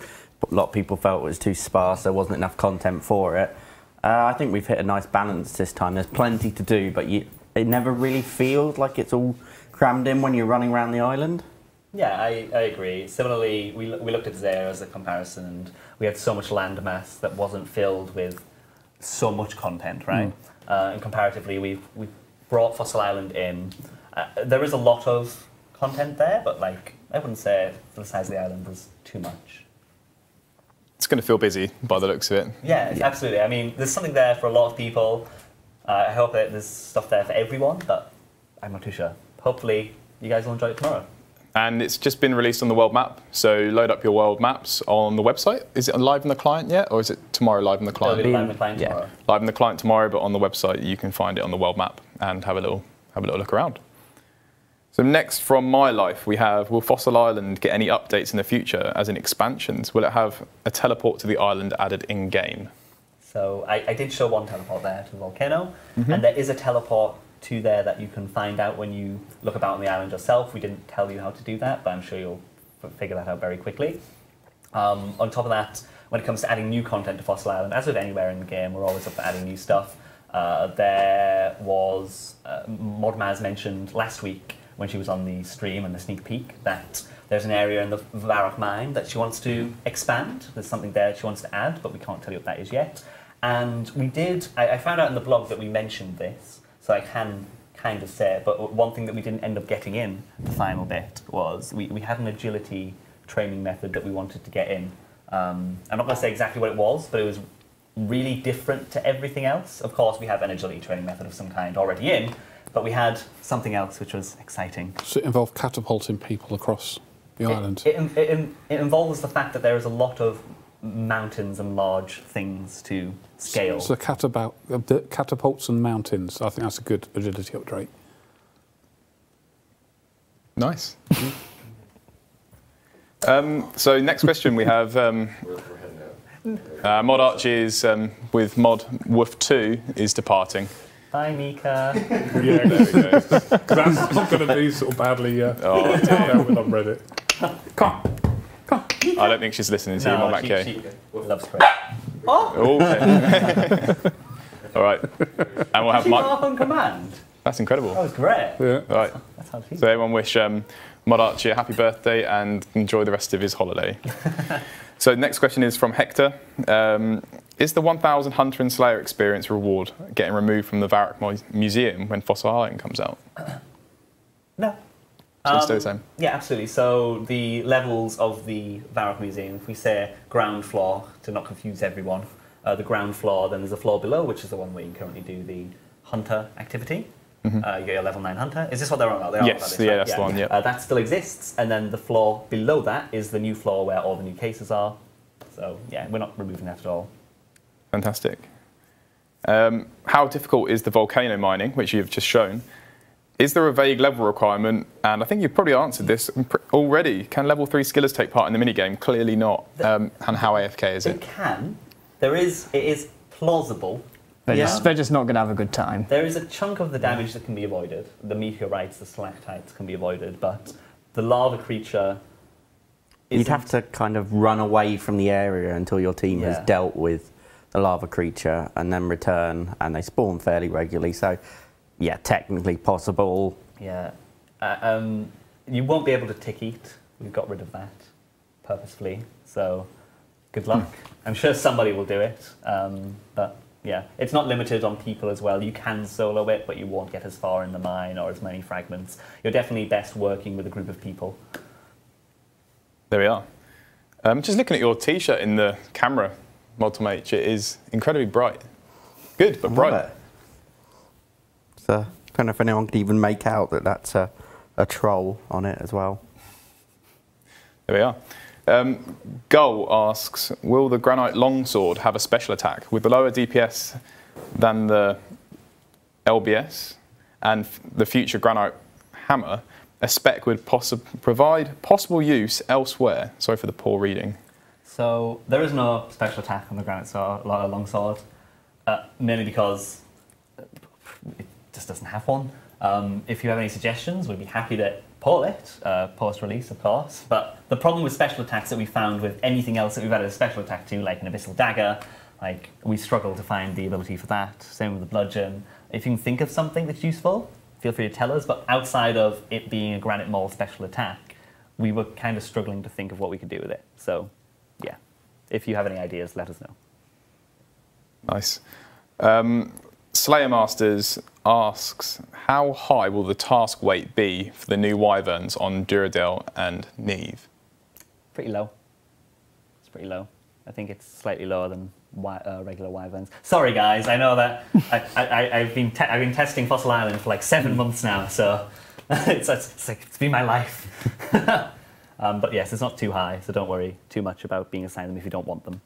a lot of people felt it was too sparse, there wasn't enough content for it. I think we've hit a nice balance this time. There's plenty to do, but it never really feels like it's all crammed in when you're running around the island. Yeah, I agree. Similarly, we looked at Zare as a comparison, and we had so much land mass that wasn't filled with so much content, right? And comparatively, we've brought Fossil Island in. There is a lot of content there, but like I wouldn't say for the size of the island there's too much. It's going to feel busy by the looks of it. Yeah, absolutely. I mean, there's something there for a lot of people. I hope that there's stuff there for everyone, but I'm not too sure. Hopefully, you guys will enjoy it tomorrow. And it's just been released on the world map, so load up your world maps on the website. Is it live in the client yet, or is it tomorrow live in the client? It'll be live in the client tomorrow. Live in the client tomorrow, but on the website you can find it on the world map and have a little look around. So next from my life we have, will Fossil Island get any updates in the future, as in expansions? Will it have a teleport to the island added in-game? So I did show one teleport there to the volcano, and there is a teleport to there that you can find out when you look about on the island yourself. We didn't tell you how to do that, but I'm sure you'll figure that out very quickly. On top of that, when it comes to adding new content to Fossil Island, as with anywhere in the game, we're always up for adding new stuff. There was, Modmaz mentioned last week when she was on the stream and the sneak peek that there's an area in the Varrock mine that she wants to expand. There's something there she wants to add, but we can't tell you what that is yet. And we did, I found out in the blog that we mentioned this, so I can kind of say it, but one thing that we didn't end up getting in the final bit was we had an agility training method that we wanted to get in. I'm not going to say exactly what it was, but it was really different to everything else. Of course, we have an agility training method of some kind already in, but we had something else which was exciting. Does it involve catapulting people across the island? It involves the fact that there is a lot of mountains and large things to scale. So catapults and mountains, I think that's a good agility upgrade. Nice. So next question we have, We're heading out. Mod Archie's with Mod Woof 2 is departing. Bye, Mika. Yeah, there we go. 'Cause that's not going to be sort of badly dealt with on Reddit. Come on. I don't think she's listening to you, Mod Matt K. she loves Chris. Oh, okay. All right. And we'll have She Mike. got off on command. That's incredible. That was great. Yeah. All right. That's how he So everyone wish Mod Archie a happy birthday and enjoy the rest of his holiday. So next question is from Hector. Is the 1000 Hunter and Slayer experience reward getting removed from the Varrock Museum when Fossil Island comes out? No. So it's still the same. Yeah, absolutely. So the levels of the Varrock Museum, if we say ground floor to not confuse everyone, the ground floor. Then there's a floor below, which is the one where you currently do the hunter activity. You get your level 9 hunter. Is this what they're on about? They are Yes, about this, right? that's the one, yeah. That still exists. And then the floor below that is the new floor where all the new cases are. So, yeah, we're not removing that at all. Fantastic. How difficult is the volcano mining, which you've just shown? Is there a vague level requirement? And I think you've probably answered this already. Can level 3 skillers take part in the minigame? Clearly not. And how AFK is They it? can. It is plausible. They're just not going to have a good time. There is a chunk of the damage that can be avoided. The meteorites, the stalactites can be avoided, but the lava creature You'd have to kind of run away from the area until your team has dealt with the lava creature and then return, and they spawn fairly regularly. So, yeah, technically possible. Yeah. You won't be able to tick eat. We've got rid of that purposefully. So, good luck. I'm sure somebody will do it. But, yeah, it's not limited on people as well. You can solo it, but you won't get as far in the mine or as many fragments. You're definitely best working with a group of people. There we are. Just looking at your T-shirt in the camera, Multimate, it is incredibly bright. Good, but bright. So, I don't know if anyone could even make out that that's a troll on it as well. There we are. Gull asks, will the Granite Longsword have a special attack with the lower DPS than the LBS and the future Granite Hammer? A spec would provide possible use elsewhere. Sorry for the poor reading. So there is no special attack on the Granite Longsword, mainly because it just doesn't have one. If you have any suggestions, we'd be happy to pull it, post-release, of course. But the problem with special attacks that we found with anything else that we've added a special attack to, like an Abyssal Dagger, like we struggle to find the ability for that. Same with the Bludgeon. If you can think of something that's useful, feel free to tell us. But outside of it being a Granite Maul special attack, we were kind of struggling to think of what we could do with it. So, yeah, if you have any ideas, let us know. Nice. Slayer Masters asks, how high will the task weight be for the new Wyverns on Duradel and Neve? Pretty low. It's pretty low. I think it's slightly lower than regular Wyverns. Sorry, guys. I know that I've been testing Fossil Island for like 7 months now, so it's been my life. But yes, it's not too high, so don't worry too much about being assigned them if you don't want them.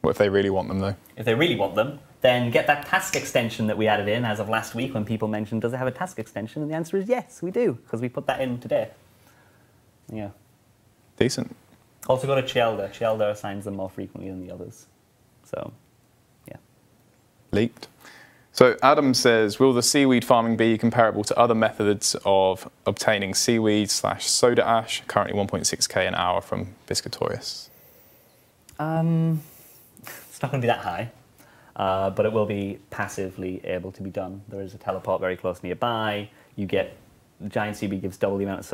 What if they really want them, though? If they really want them, then get that task extension that we added in as of last week when people mentioned, does it have a task extension? And the answer is yes, we do, because we put that in today. Yeah. Decent. Also go to Chielda. Chielda assigns them more frequently than the others. So, yeah. Leaked. So Adam says, will the seaweed farming be comparable to other methods of obtaining seaweed / soda ash, currently 1.6k an hour from Biscuitorius? It's not going to be that high, but it will be passively able to be done. There is a teleport very close nearby. You get, the giant seaweed gives double the amount of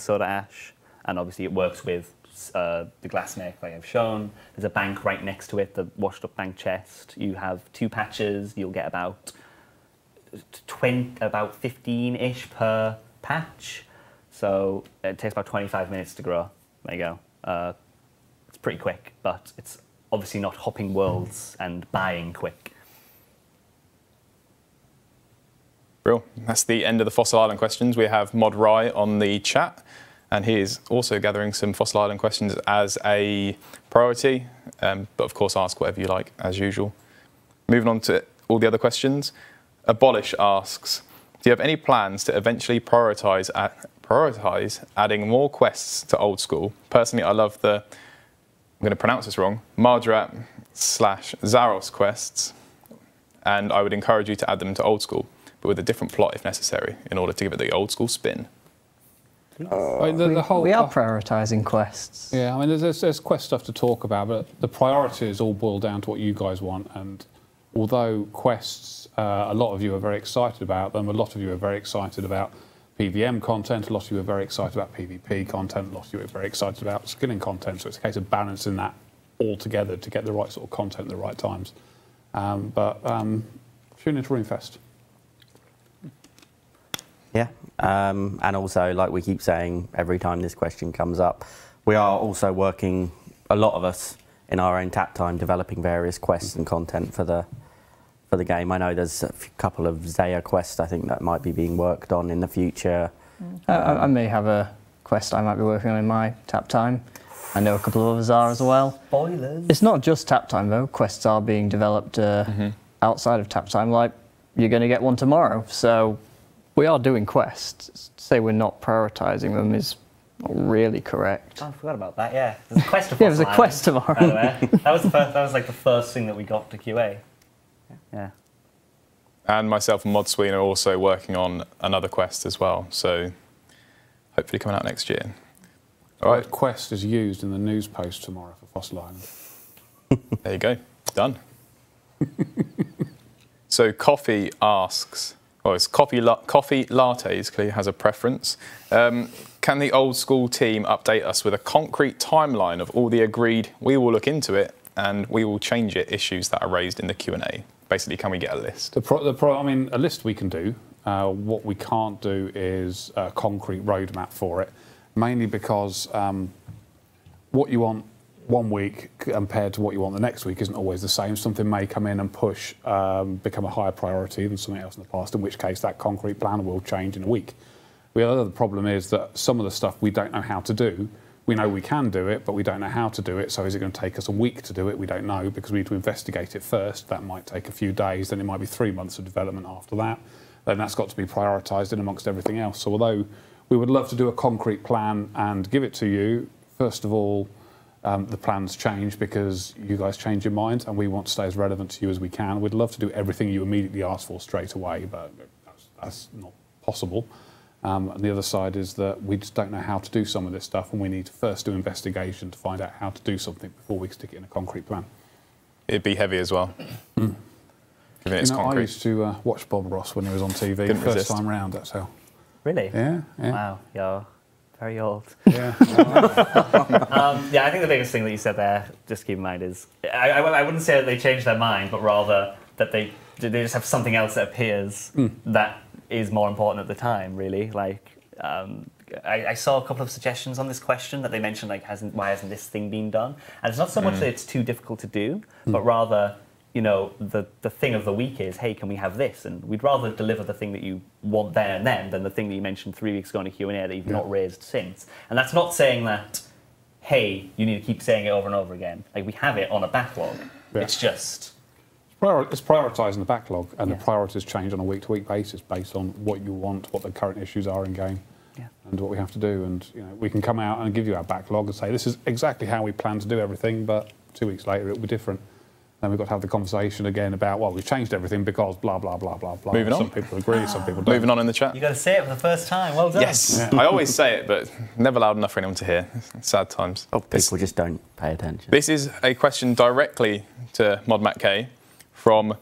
soda ash, and obviously it works with the glass snake like I've shown. There's a bank right next to it, the washed up bank chest. You have 2 patches. You'll get about 15-ish per patch. So it takes about 25 minutes to grow. There you go. It's pretty quick, but it's obviously not hopping worlds and buying quick. Real. That's the end of the Fossil Island questions. We have Mod Rye on the chat, and he is also gathering some Fossil Island questions as a priority, but of course ask whatever you like, as usual. Moving on to all the other questions. Abolish asks, do you have any plans to eventually prioritise adding more quests to Old School? Personally, I love the, I'm going to pronounce this wrong, Mardrat / Zaros quests, and I would encourage you to add them to Old School, but with a different plot if necessary, in order to give it the Old School spin. We are prioritising quests. Yeah, I mean, there's quest stuff to talk about, but the priorities all boil down to what you guys want. And although quests, a lot of you are very excited about them, a lot of you are very excited about PVM content, a lot of you are very excited about PvP content, a lot of you are very excited about skilling content. So it's a case of balancing that all together to get the right sort of content at the right times. Tune into RuneFest. Yeah, and also, like we keep saying every time this question comes up, we are also working, a lot of us, in our own tap time developing various quests and content for the game. I know there's a couple of Zaya quests I think that might be being worked on in the future. I may have a quest I might be working on in my tap time. I know a couple of others are as well. Spoilers. It's not just tap time though. Quests are being developed outside of tap time. Like you're going to get one tomorrow, so we are doing quests. To say we're not prioritising them is not really correct. Oh, I forgot about that. Yeah, there's a quest to Yeah, there's a quest tomorrow. By the way. That was like the first thing that we got to QA. Yeah. And myself and ModSween are also working on another quest as well, so hopefully coming out next year. All right. Quest is used in the news post tomorrow for Fossil Island. There you go. Done. So Coffee asks, well, it's Coffee Lattes clearly has a preference. Can the old school team update us with a concrete timeline of all the agreed "we will look into it and we will change it" issues that are raised in the Q&A? Basically, can we get a list? I mean, a list we can do. What we can't do is a concrete roadmap for it, mainly because what you want one week compared to what you want the next week isn't always the same. Something may come in and push, become a higher priority than something else in the past, in which case that concrete plan will change in a week. The other problem is that some of the stuff we don't know how to do. We know we can do it, but we don't know how to do it. So is it going to take us a week to do it? We don't know, because we need to investigate it first. That might take a few days, then it might be 3 months of development after that. Then that's got to be prioritised in amongst everything else. So although we would love to do a concrete plan and give it to you, first of all, the plans change because you guys change your mind, and we want to stay as relevant to you as we can. We'd love to do everything you immediately ask for straight away, but that's not possible. And the other side is that we just don't know how to do some of this stuff, and we need to first do investigation to find out how to do something before we stick it in a concrete plan. It'd be heavy as well. Given it's concrete. I used to watch Bob Ross when he was on TV. Couldn't First resist. time round, that's how. Really? Yeah. Wow, you're very old. Yeah. Yeah, I think the biggest thing that you said there, just keep in mind, is I wouldn't say that they changed their mind, but rather that they just have something else that appears that is more important at the time, really. Like, I saw a couple of suggestions on this question that they mentioned, like, why hasn't this thing been done? And it's not so much that it's too difficult to do, but rather, you know, the thing of the week is, hey, can we have this? And we'd rather deliver the thing that you want there and then than the thing that you mentioned 3 weeks ago in a Q&A that you've not raised since. And that's not saying that, hey, you need to keep saying it over and over again. Like, we have it on a backlog. Yeah. It's just... It's prioritising the backlog, and the priorities change on a week-to-week basis based on what you want, what the current issues are in game, and what we have to do. And you know, we can come out and give you our backlog and say this is exactly how we plan to do everything, but 2 weeks later it will be different. Then we've got to have the conversation again about, well, we've changed everything because blah blah blah blah blah. Moving on. Some people agree, some people don't. Moving on in the chat. You got to say it for the first time. Well done. Yes, I always say it, but never loud enough for anyone to hear. Sad times. Oh, people just don't pay attention. This is a question directly to ModMattK from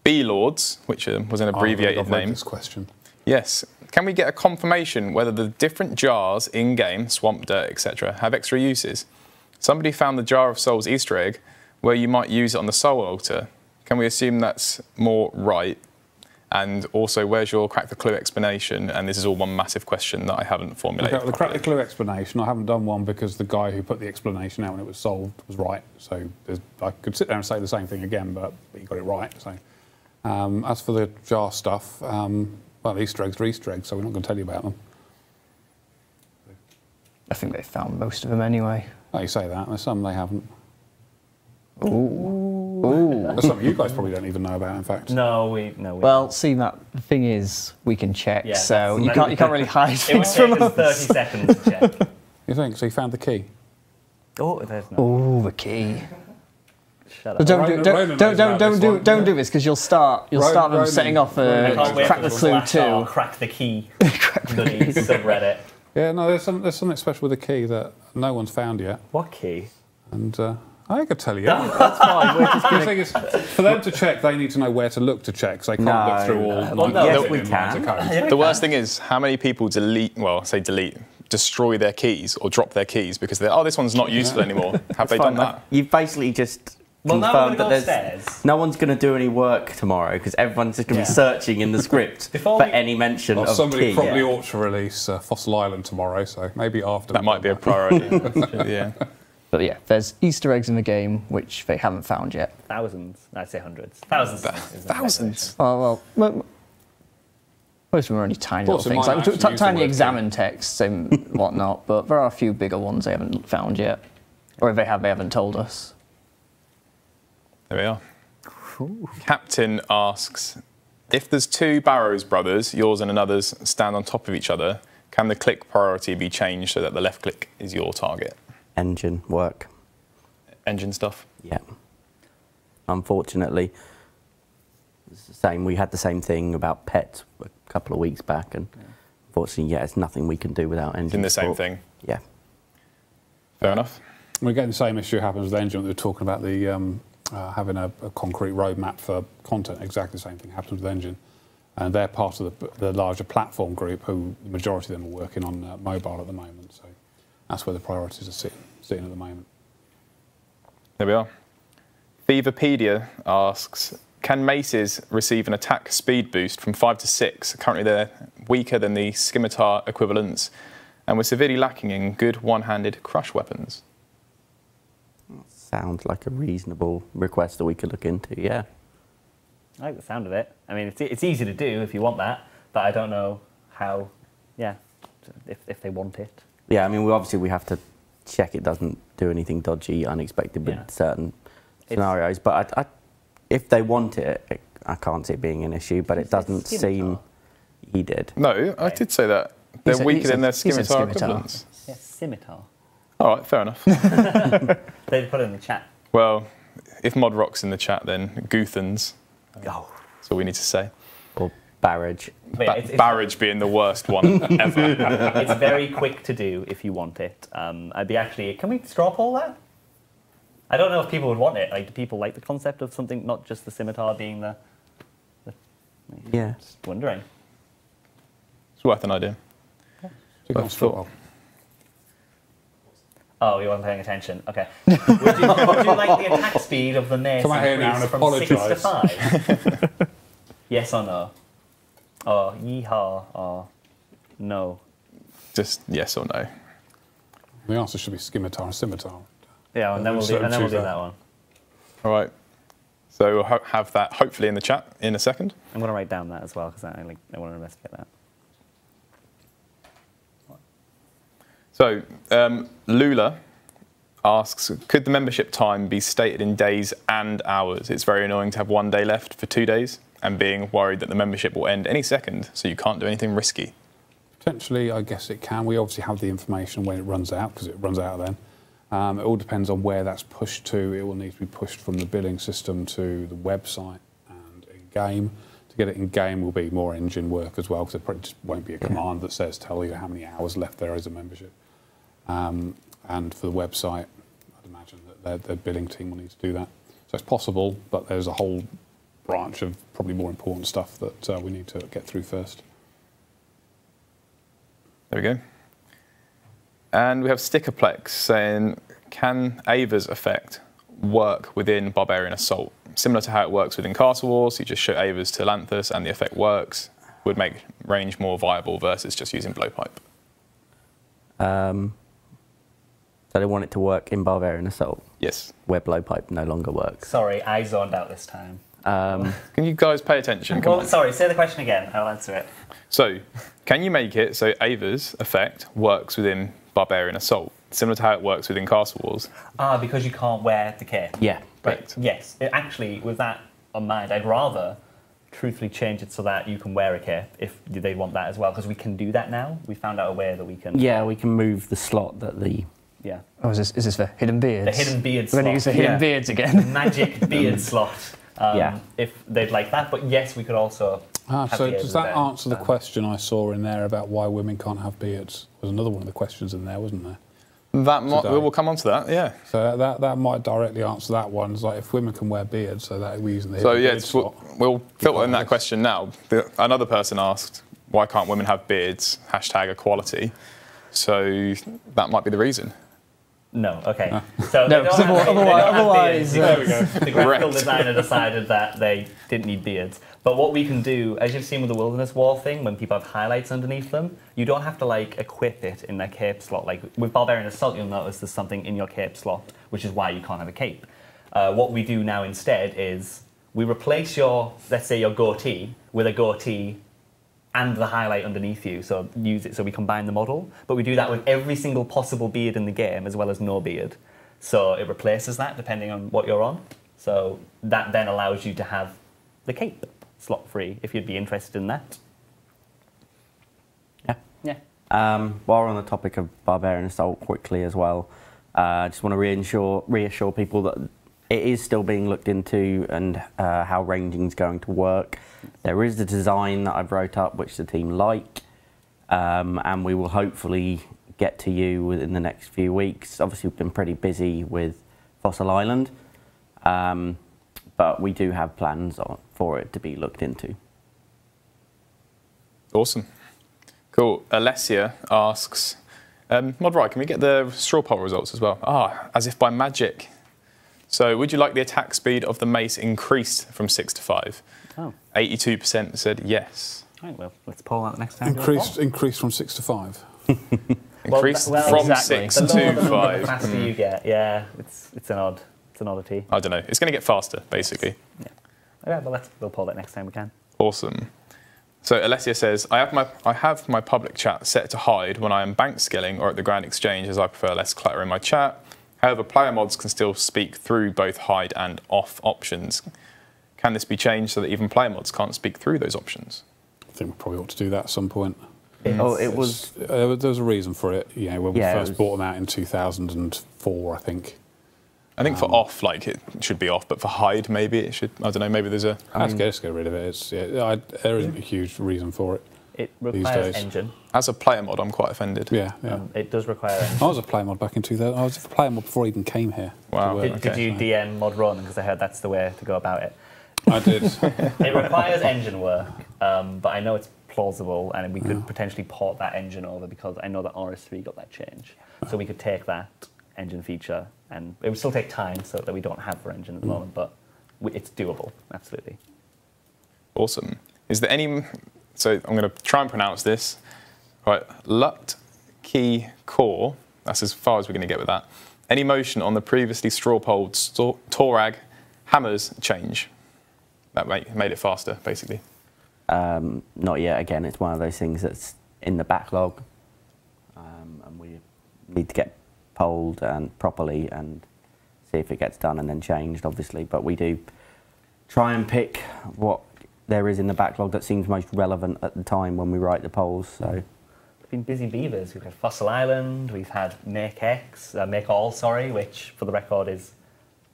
B-Lords, which was an abbreviated I've read name. this question. Yes. Can we get a confirmation whether the different jars in-game, swamp dirt, etc., have extra uses? Somebody found the Jar of Souls Easter egg where you might use it on the Soul Altar. Can we assume that's more right? And also, where's your Crack the Clue explanation? And this is all one massive question that I haven't formulated. The Crack the Clue explanation, I haven't done one because the guy who put the explanation out when it was solved was right. So I could sit there and say the same thing again, but he got it right. So as for the jar stuff, well, Easter eggs are Easter eggs, so we're not going to tell you about them. I think they found most of them anyway. Oh, you say that. There's some they haven't. Ooh. There's some you guys probably don't even know about, in fact. No, we. Well, see, Matt, the thing is, we can check, Yeah, so you that's- can't really hide It would things take from us 30 us. seconds to check. You think? So you found the key? Oh, there's no. Oh, the key. Shut But up. don't do, Ronan knows about this one. don't do this because you'll start them Ronan- setting off I a can't wait Crack for the the Clue /r 2. crack the key. Bloody subreddit. Yeah, no, there's something special with the key that no one's found yet. What key? And I could tell you. That's fine. We're just The going thing is, for them to check, they need to know where to look to check, so they can't No, look through all no. Well, no, nine yes, billion we lines of can. code. The worst thing is how many people destroy their keys or drop their keys because they're, oh, this one's not useful anymore. Have they done that? You've basically just Well, now we're confirmed going that to go there's upstairs. no one's going to do any work tomorrow because everyone's just going to be searching in the script Before for we- any mention Well, of somebody key. probably ought to release Fossil Island tomorrow, so maybe after. That might be a priority. Yeah. But yeah, there's Easter eggs in the game which they haven't found yet. Thousands. I'd say hundreds. Thousands. Thousands. Well, most of them are only tiny Also, little things, mine like actually use the tiny word examine texts and whatnot. But there are a few bigger ones they haven't found yet, or if they have, they haven't told us. There we are. Captain asks, if there's two Barrows brothers, yours and another's, stand on top of each other, can the click priority be changed so that the left click is your target? Engine work. Engine stuff? Yeah. Unfortunately, it's the same. We had the same thing about pets a couple of weeks back, and unfortunately, yeah, it's nothing we can do without engine. It's in the same support. thing? Yeah. Fair enough. We're getting the same issue happens with the engine. They were talking about the having a concrete roadmap for content. Exactly the same thing happens with the engine. And they're part of the larger platform group who the majority of them are working on mobile at the moment. So that's where the priorities are sitting at the moment. There we are. Feverpedia asks, can maces receive an attack speed boost from 5 to 6? Currently they're weaker than the scimitar equivalents and we're severely lacking in good one-handed crush weapons. Sounds like a reasonable request that we could look into, yeah. I like the sound of it. I mean, it's easy to do if you want that, but I don't know how, if they want it. Yeah, I mean, we have to check it doesn't do anything dodgy, unexpected with certain scenarios. But if they want it, I can't see it being an issue, but it doesn't seem he did. No, I did say that. They're weaker than their scimitar equivalents. Yes, scimitar. All right, fair enough. They put it in the chat. Well, if Mod Rock's in the chat, then Goothans. Oh. That's all we need to say. Or barrage. Barrage being the worst one ever. It's very quick to do if you want it. I'd be actually. Can we straw poll that? I don't know if people would want it. Like, do people like the concept of something, not just the scimitar being the yeah. Just wondering. It's worth an idea. Oh, you weren't paying attention. Okay. Would you like the attack speed of the mace Come out here now and from 6 to apologise. 5? Yes or no? Or yeehaw or no? Just yes or no. The answer should be scimitar and scimitar. Yeah, and then we'll do that one. All right. So we'll have that hopefully in the chat in a second. I'm going to write down that as well because I want to investigate that. So, Lula asks, could the membership time be stated in days and hours? It's very annoying to have 1 day left for 2 days and being worried that the membership will end any second, so you can't do anything risky. Potentially, I guess it can. We obviously have the information when it runs out, because it runs out then. It all depends on where that's pushed to. It will need to be pushed from the billing system to the website and in-game. To get it in-game will be more engine work as well, because there just won't be a command that says tell you how many hours left there is a membership. And for the website, I'd imagine that their billing team will need to do that. So it's possible, but there's a whole branch of probably more important stuff that we need to get through first. There we go. And we have Stickerplex saying, can Ava's effect work within Barbarian Assault? Similar to how it works within Castle Wars, you just show Ava's to Lanthus and the effect works. Would make range more viable versus just using Blowpipe. So they want it to work in Barbarian Assault? Yes. Where Blowpipe no longer works. Sorry, I zoned out this time. Can you guys pay attention? Well, sorry, say the question again. I'll answer it. So, can you make it so Ava's effect works within Barbarian Assault, similar to how it works within Castle Wars? Because you can't wear the kit. Yeah. Right. Yes. Actually, with that on mind, I'd rather truthfully change it so that you can wear a kit if they want that as well, because we can do that now. We found out a way that we can. Yeah, we can move the slot that the. Yeah. Oh, is this for hidden beards? The hidden beard We're slot. going to use the hidden beards again. Magic beard slot. If they'd like that, but yes, we could also. So does that answer the question I saw in there about why women can't have beards? There was another one of the questions in there, wasn't there? That might, we'll come on to that, yeah. So that might directly answer that one. It's like if women can wear beards, so that we're using the hidden beard slot. We'll filter in that question now. Another person asked, why can't women have beards? #equality. So that might be the reason. No, okay. So No, they don't 'cause have- they don't have otherwise, beards there because the graphical designer decided that they didn't need beards. But what we can do, as you've seen with the Wilderness Wall thing, when people have highlights underneath them, you don't have to like equip it in their cape slot. Like with Barbarian Assault, you'll notice there's something in your cape slot, which is why you can't have a cape. What we do now instead is we replace your, let's say your goatee, with a goatee and the highlight underneath you, so use it so we combine the model. But we do that with every single possible beard in the game, as well as no beard. So it replaces that depending on what you're on. So that then allows you to have the cape slot free if you'd be interested in that. Yeah. Yeah. While we're on the topic of Barbarian Assault quickly as well, I just want to reassure people that it is still being looked into and how ranging is going to work. There is the design that I've wrote up which the team like, and we will hopefully get to you within the next few weeks. Obviously we've been pretty busy with Fossil Island, but we do have plans for it to be looked into. Awesome. Cool. Alessia asks, Modright, can we get the straw poll results as well? Ah, as if by magic. So would you like the attack speed of the mace increased from 6 to 5? Oh. 82% said yes. Right, well, let's poll that next time. Increased from 6 to 5. Increased well, from exactly. 6 The lower to the number, 5. the faster you get. Yeah, it's an oddity. I don't know. It's going to get faster, basically. Yeah. Okay, well, we'll poll that next time we can. Awesome. So Alessia says, I have my public chat set to hide when I am bank skilling or at the Grand Exchange, as I prefer less clutter in my chat. However, player mods can still speak through both hide and off options. Can this be changed so that even player mods can't speak through those options? I think we probably ought to do that at some point. Oh, it was. There was a reason for it. You know, when we first was... brought them out in 2004, I think. I think for off, like it should be off, but for hide, maybe it should. I don't know. Maybe there's a. Let's get rid of it. There isn't a huge reason for it. It requires engine. As a player mod, I'm quite offended. Yeah. It does require engine. I was a player mod back in 2000. I was a player mod before I even came here. Wow. Did you DM mod run? Because I heard that's the way to go about it. I did. It requires engine work, but I know it's plausible, and we could potentially port that engine over because I know that RS3 got that change. So we could take that engine feature, and it would still take time, so that we don't have for engine at the moment, but it's doable, absolutely. Awesome. Is there any? So I'm going to try and pronounce this. Right, Lut Key Core. That's as far as we're going to get with that. Any motion on the previously straw-polled Torag hammers change? That made it faster, basically. Not yet. Again, it's one of those things that's in the backlog, and we need to get polled and properly and see if it gets done and then changed, obviously. But we do try and pick what there is in the backlog that seems most relevant at the time when we write the polls. So we've been busy beavers. We've had Fossil Island. We've had Make All, which for the record is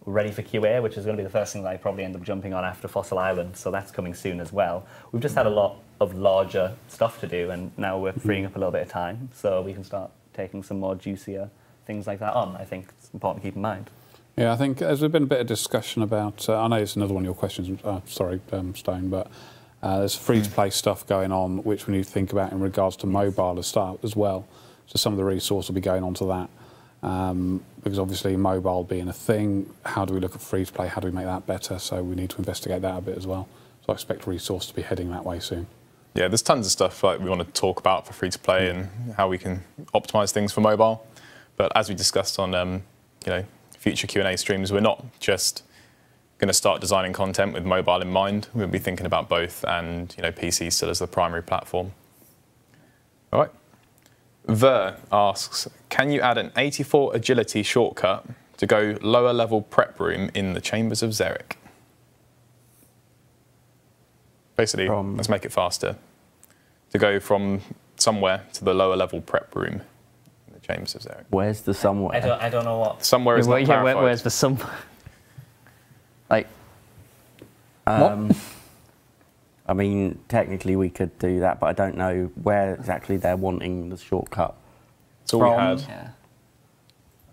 ready for QA, which is going to be the first thing that I probably end up jumping on after Fossil Island. So that's coming soon as well. We've just had a lot of larger stuff to do, and now we're freeing up a little bit of time, so we can start taking some more juicier things like that on. I think it's important to keep in mind. Yeah, I think there's been a bit of discussion about, I know it's another one of your questions, Stone, but there's free-to-play stuff going on which we need to think about in regards to mobile as well. So some of the resource will be going on to that. Because obviously mobile being a thing, how do we look at free-to-play, how do we make that better? So we need to investigate that a bit as well. So I expect resource to be heading that way soon. Yeah, there's tons of stuff like we want to talk about for free-to-play and how we can optimise things for mobile. But as we discussed on future Q&A streams, we're not just going to start designing content with mobile in mind. We'll be thinking about both, and PC still as the primary platform. All right. Ver asks, can you add an 84 agility shortcut to go lower level prep room in the Chambers of Xeric? Basically, let's make it faster. To go from somewhere to the lower level prep room in the Chambers of Xeric. Where's the somewhere? I don't know what. Somewhere is not clarified. Where's the somewhere? Like, I mean, technically we could do that, but I don't know where exactly they're wanting the shortcut. That's all we had. Yeah.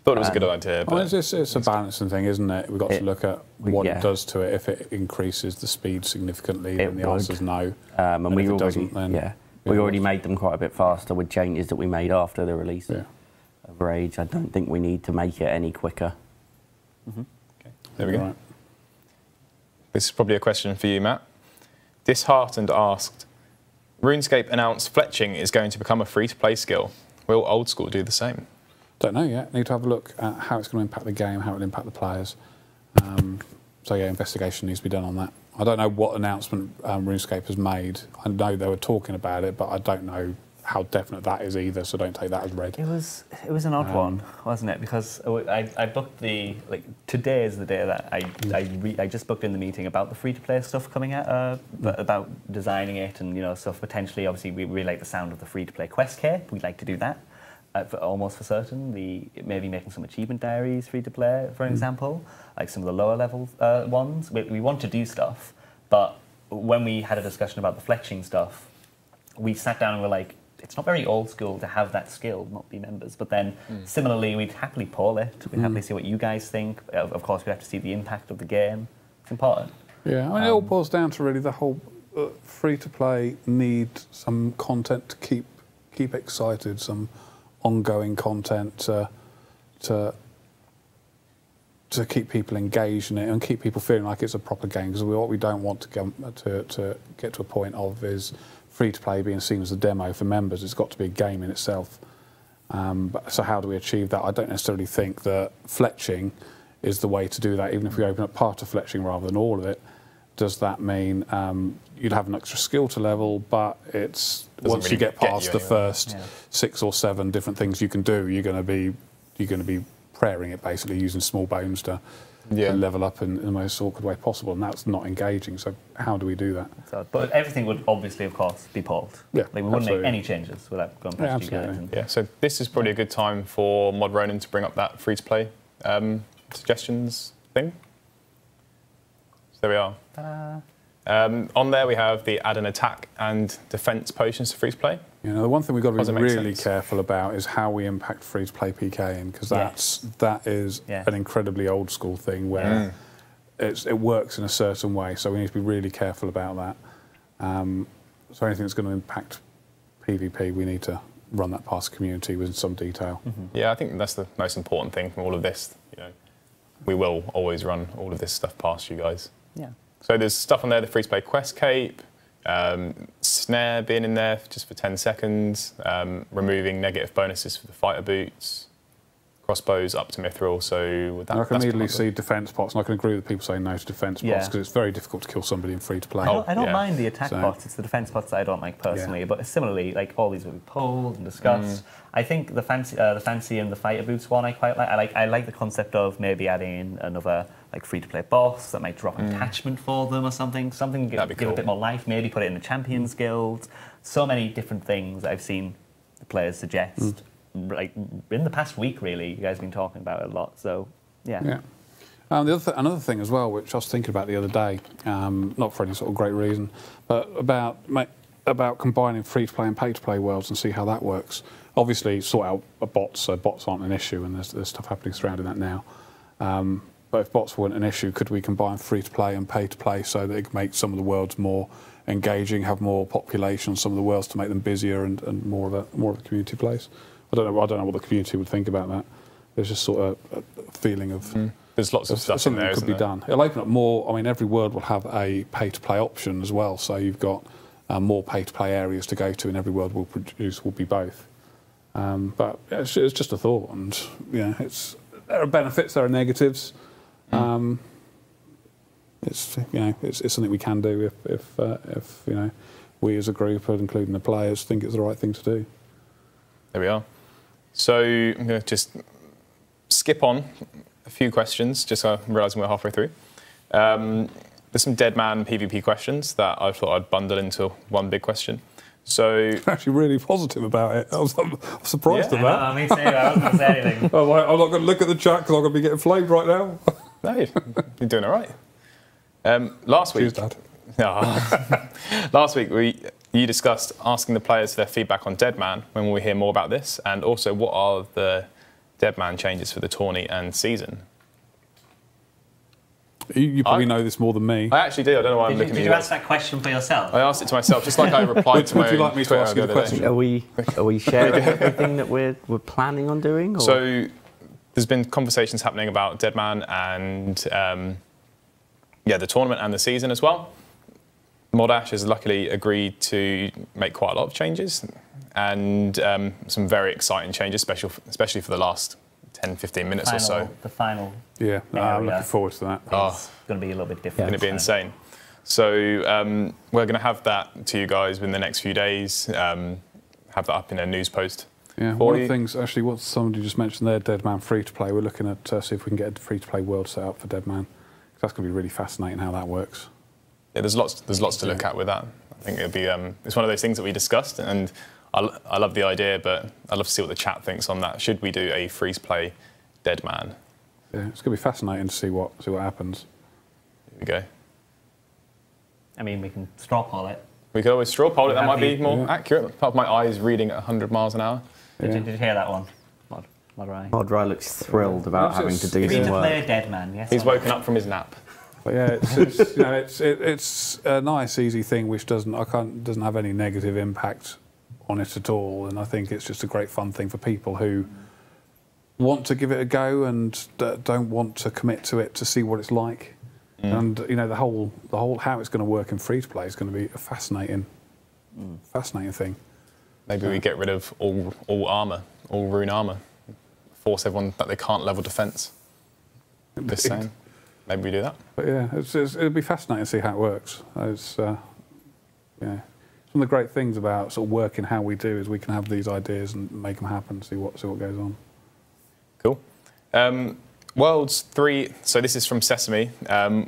Thought it was a good idea. But it's a balancing thing, isn't it? We've got to look at what it does to it. If it increases the speed significantly, then the answer is no. And we if it already, doesn't, then we already made them quite a bit faster with changes that we made after the release of Rage. I don't think we need to make it any quicker. Okay. There we go. Right. This is probably a question for you, Matt. Disheartened asked, RuneScape announced fletching is going to become a free-to-play skill. Will Old School do the same? Don't know yet. Need to have a look at how it's going to impact the game, how it will impact the players. So yeah, investigation needs to be done on that. I don't know what announcement RuneScape has made. I know they were talking about it, but I don't know how definite that is either, so don't take that as read. It was an odd one, wasn't it? Because I booked today is the day that I just booked in the meeting about the free-to-play stuff coming out, about designing it and stuff potentially. Obviously, we really like the sound of the free-to-play quest cape. We'd like to do that. Almost for certain, maybe making some achievement diaries free-to-play, for example, like some of the lower level ones. We want to do stuff, but when we had a discussion about the fletching stuff, we sat down and were like, it's not very old school to have that skill, not be members. But then, similarly, we'd happily poll it. We'd happily see what you guys think. Of course, we have to see the impact of the game. It's important. Yeah, I mean, it all boils down to really the whole free-to-play need some content to keep excited, some ongoing content to keep people engaged in it and keep people feeling like it's a proper game. Because what we don't want to get to a point of is free-to-play being seen as a demo for members. It's got to be a game in itself. So how do we achieve that? I don't necessarily think that fletching is the way to do that, even if we open up part of fletching rather than all of it. Does that mean you'd have an extra skill to level, but it's once really you get past you the anywhere. first 6 or 7 different things you can do, you're going to be prayering it basically, using small bones to level up in the most awkward way possible, and that's not engaging. So how do we do that? But everything would obviously, of course, be polled. Yeah, we wouldn't absolutely. make any changes without going past you guys. Yeah, so this is probably a good time for Mod Ronan to bring up that free-to-play suggestions thing. So there we are. Ta-da. On there we have the add an attack and defense potions to free-to-play. The one thing we've got to Doesn't be make really sense. careful about is how we impact free-to-play PKing, because that is an incredibly old-school thing where it works in a certain way. So we need to be really careful about that. So anything that's going to impact PvP, we need to run that past the community with some detail. Yeah, I think that's the most important thing from all of this. We will always run all of this stuff past you guys. Yeah. So there's stuff on there, the free-to-play quest cape, snare being in there just for 10 seconds, removing negative bonuses for the fighter boots, crossbows up to mithril. So I can immediately see defence pots, and I can agree with people saying no to defence pots because it's very difficult to kill somebody in free-to-play. I don't mind the attack pots. It's the defence pots that I don't like personally. But similarly, like all these will be polled and discussed. I think the fancy and the fighter boots one I quite like. I like the concept of maybe adding in another like free-to-play boss that might drop an attachment for them or something. Something give a bit more life. Maybe put it in the Champions Guild. So many different things I've seen the players suggest. Like in the past week, really, you guys have been talking about it a lot. So yeah. Another thing as well, which I was thinking about the other day, not for any sort of great reason, but about combining free-to-play and pay-to-play worlds and see how that works. Obviously, sort out bots, so bots aren't an issue, and there's stuff happening surrounding that now. But if bots weren't an issue, could we combine free-to-play and pay-to-play so that it could make some of the worlds more engaging, have more population on some of the worlds to make them busier and more of a community place? I don't know what the community would think about that. There's just sort of a feeling of there's lots of stuff something in there, that could be done. It'll open up more. I mean, every world will have a pay-to-play option as well, so you've got more pay-to-play areas to go to, and every world will be both. But it's just a thought, and there are benefits, there are negatives. It's something we can do if we as a group, including the players, think it's the right thing to do. There we are. So I'm going to just skip on a few questions, just so I'm realising we're halfway through. There's some dead man PvP questions that I thought I'd bundle into one big question. So I'm actually really positive about it. I'm surprised at that. Me too. I wasn't going to say anything. I'm not going to look at the chat because I'm going to be getting flamed right now. No, you're doing all right. Last week, Cheers, Dad. Last week you discussed asking the players for their feedback on Deadman. When will we hear more about this? And also, what are the Deadman changes for the tourney and season? You probably know this more than me. I actually do. I don't know why I'm looking at you. Did you ask that question for yourself? I asked it to myself, just like I replied to my Would you like own me to Twitter ask you the other day. question? Are we sharing everything that we're planning on doing? Or? So there's been conversations happening about Deadman and the tournament and the season as well. Modash has luckily agreed to make quite a lot of changes and some very exciting changes, especially for the last 10, 15 minutes or so. The final. Yeah, I'm looking forward to that. It's going to be a little bit different. It's going to be insane. So we're going to have that to you guys within the next few days. Have that up in a news post. Yeah, one of the things, actually, what somebody just mentioned there, Deadman free-to-play, we're looking at see if we can get a free-to-play world set up for Deadman. That's going to be really fascinating how that works. Yeah, there's lots to look at with that. I think it'll be it's one of those things that we discussed, and I love the idea, but I'd love to see what the chat thinks on that. Should we do a free-to-play Deadman? Yeah, it's going to be fascinating to see what happens. Here we go. I mean, we can straw poll it. We could always straw poll it. That might be more accurate. Apart from my eyes reading at 100 miles an hour. Did you hear that one? Modrai looks thrilled about having to do You mean some to work. play a dead man, yes? He's woken up from his nap. But yeah, it's a nice, easy thing which doesn't have any negative impact on it at all. And I think it's just a great fun thing for people who want to give it a go and don't want to commit to it to see what it's like. And the whole how it's going to work in free to play is going to be a fascinating thing. Maybe we get rid of all armour, all rune armour, force everyone that they can't level defence. This same. Maybe we do that. But yeah, it'll be fascinating to see how it works. It's one of the great things about sort of working how we do is we can have these ideas and make them happen. See what goes on. Cool. Worlds 3. So this is from Sesame.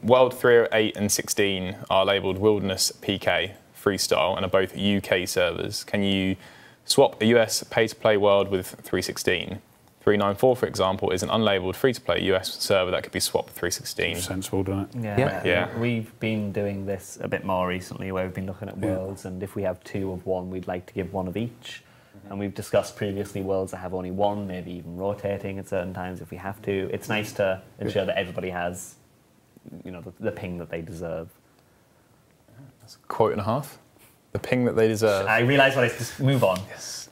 World 308 and 16 are labelled Wilderness PK Freestyle and are both UK servers. Can you swap a US pay-to-play world with 316? 394, for example, is an unlabelled free-to-play US server that could be swapped with 316. Sensible, doesn't it? Yeah. We've been doing this a bit more recently, where we've been looking at worlds, and if we have two of one, we'd like to give one of each. And we've discussed previously worlds that have only one, maybe even rotating at certain times if we have to. It's nice to ensure that everybody has, the ping that they deserve. That's a quote and a half. The ping that they deserve. I realise what I just move on. Yes.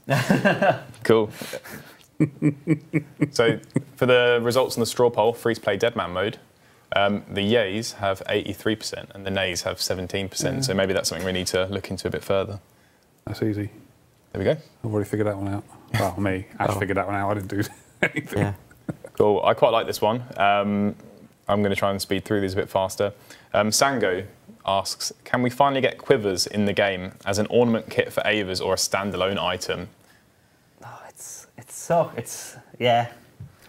Cool. So for the results on the straw poll, free-to-play Deadman mode, the yays have 83% and the nays have 17%. So maybe that's something we need to look into a bit further. That's easy. There we go. I've already figured that one out. Well, me. Ash figured that one out. I didn't do anything. Yeah. Cool. I quite like this one. I'm going to try and speed through these a bit faster. Sango asks, can we finally get quivers in the game as an ornament kit for Avers or a standalone item? Yeah.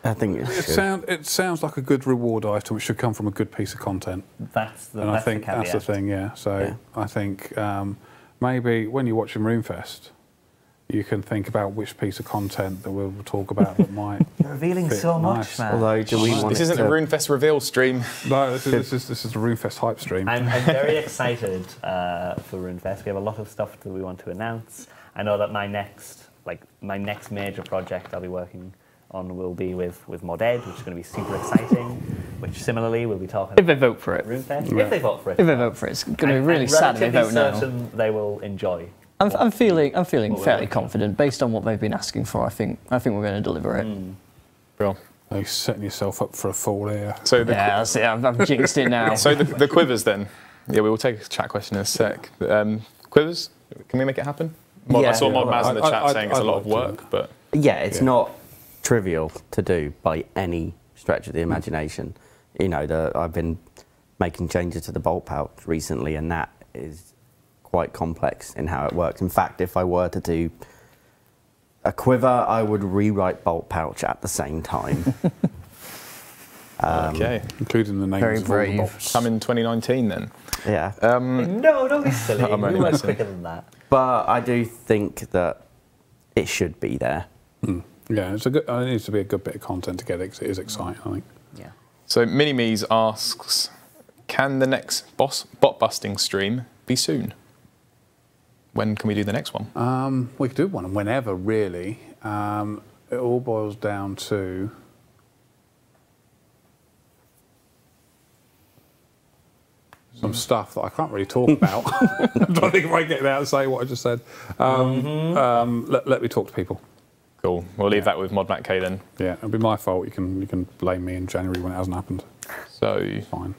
I think It sounds like a good reward item. It should come from a good piece of content. I think that's the thing. Yeah. So I think maybe when you're watching RuneFest, you can think about which piece of content that we'll talk about that might. You're revealing so much, man. Although, do we want this isn't a RuneFest reveal stream. No, this is a RuneFest hype stream. I'm very excited for RuneFest. We have a lot of stuff that we want to announce. I know that my next major project I'll be working on will be with Moded, which is going to be super exciting. Which similarly we'll be talking. If they vote for it. RuneFest. If they vote for it. If they vote for it, it's going to be really sad if they vote no. I'm certain they will enjoy. I'm feeling fairly confident based on what they've been asking for. I think we're going to deliver it. Bro. You're setting yourself up for a fall here. So that's it. I've jinxed it now. So the quivers then. Yeah, we will take a chat question in a sec. Quivers, can we make it happen? I saw Mod Maz in the chat saying it's a lot of work, but it's not trivial to do by any stretch of the imagination. I've been making changes to the bolt pouch recently, and that is quite complex in how it works. In fact, if I were to do a quiver, I would rewrite bolt pouch at the same time. okay, including the names of all the bolts. Come in 2019 then. Yeah. No, don't be silly. I'm only we work messing. quicker than that. But I do think that it should be there. Yeah, it needs to be a good bit of content to get it, 'cause it is exciting, I think. Yeah. So Mini Mees asks, can the next bot busting stream be soon? When can we do the next one? We could do one whenever, really. It all boils down to some stuff that I can't really talk about. I'm trying to think if I can get out and say what I just said. Let me talk to people. Cool. We'll leave that with ModMac K then. Yeah, it'll be my fault. You can blame me in January when it hasn't happened. So, Fine.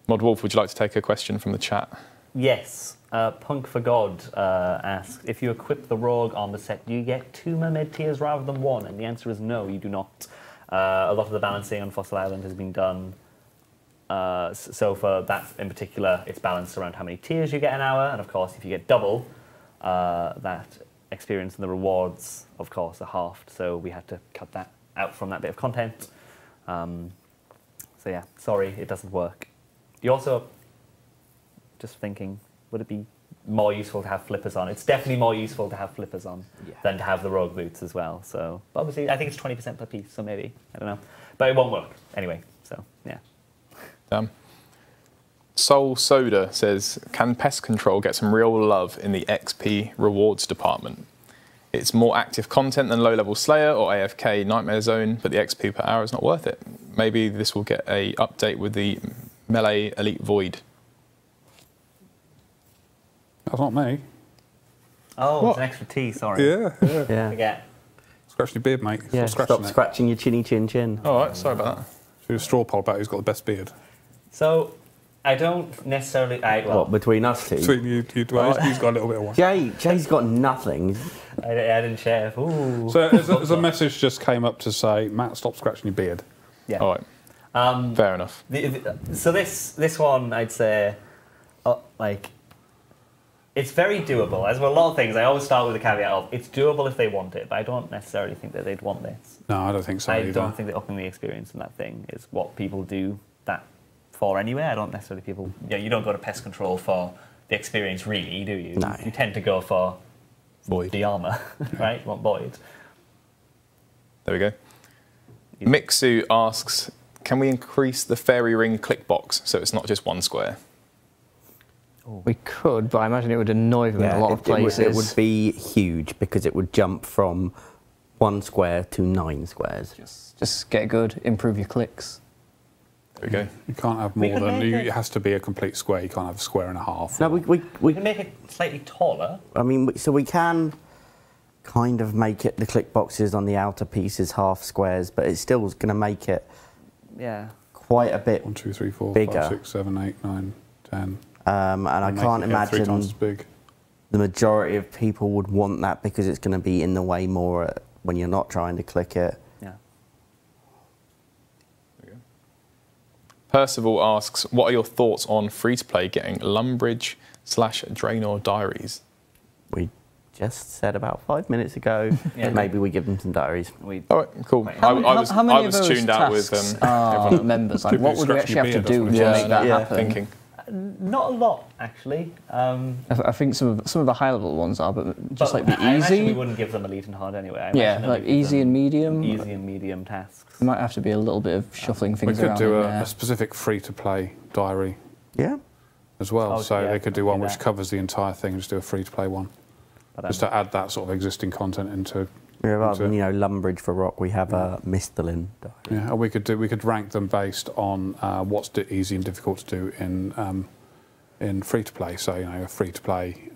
Mod Wolf, would you like to take a question from the chat? Yes. Punk for God asks, if you equip the rogue on the set, do you get 2 mermaid tiers rather than 1? And the answer is no, you do not. A lot of the balancing on Fossil Island has been done. So for that in particular, it's balanced around how many tiers you get an hour. And of course, if you get double, that experience and the rewards, of course, are halved. So we had to cut that out from that bit of content. So yeah, sorry, it doesn't work. You also, just thinking, would it be more useful to have flippers on? It's definitely more useful to have flippers on than to have the rogue boots as well. So but obviously, I think it's 20% per piece, so maybe, I don't know. But it won't work anyway, so yeah. Soul Soda says, can pest control get some real love in the XP rewards department? It's more active content than low-level Slayer or AFK Nightmare Zone, but the XP per hour is not worth it. Maybe this will get a update with the Melee Elite Void. That's not me. Oh, What? it's an extra T, sorry. Yeah. Yeah. Forget. Scratch your beard, mate. Yeah, Stop stop scratching your chinny chin chin. All right, sorry about that. Do a straw poll about who's got the best beard. So, I don't necessarily... What, between us two? Between you, well, he's got a little bit of one. Jay's got nothing. I didn't share. Ooh. So as a message just came up to say, Matt, stop scratching your beard. Yeah. All right. Fair enough. So this one, I'd say, like, it's very doable. As with a lot of things, I always start with the caveat of it's doable if they want it, but I don't necessarily think that they'd want this. No, I don't think so I either. don't think that upping the experience in that thing is what people do that for anyway. I don't necessarily you don't go to pest control for the experience really, do you? No. You tend to go for Void. the armour, right? You want void. There we go. Mixu asks, can we increase the fairy ring click box so it's not just one square? We could, but I imagine it would annoy them in a lot of places. It would be huge because it would jump from 1 square to 9 squares. Just get good, improve your clicks. There we go. You can't have We more could than... make It has to be a complete square. You can't have a square and a half. No, we We can make it slightly taller. I mean, so we can kind of make it the click boxes on the outer pieces half squares, but it's still going to make it quite a bit 1, 2, 3, 4, bigger. 5, 6, 7, 8, 9, 10. And I can't Make it, 3 times imagine as big. the majority of people would want that because it's going to be in the way more when you're not trying to click it. Yeah. Percival asks, what are your thoughts on free-to-play getting Lumbridge / Draenor diaries? We just said about 5 minutes ago that maybe we give them some diaries. All right, cool. How many I of was those tuned out with tasks are members? Like, what would we actually have to do to make that happen? Thinking. Not a lot, actually. I think some of the high level ones are, but just like the I imagine we easy. wouldn't give them elite and hard anyway. I Yeah, imagine that like we'd give easy them and medium. Easy and medium tasks. There might have to be a little bit of shuffling We things could around do in a there. specific free-to-play diary Yeah. as well. Oh, so yeah, they could do do one which that. covers the entire thing and just do a free-to-play one. But, Just to add that sort of existing content into... Yeah, rather than, Lumbridge for rock, we have a Misthalin diary. Yeah, or we could rank them based on what's easy and difficult to do in free-to-play. So, a free-to-play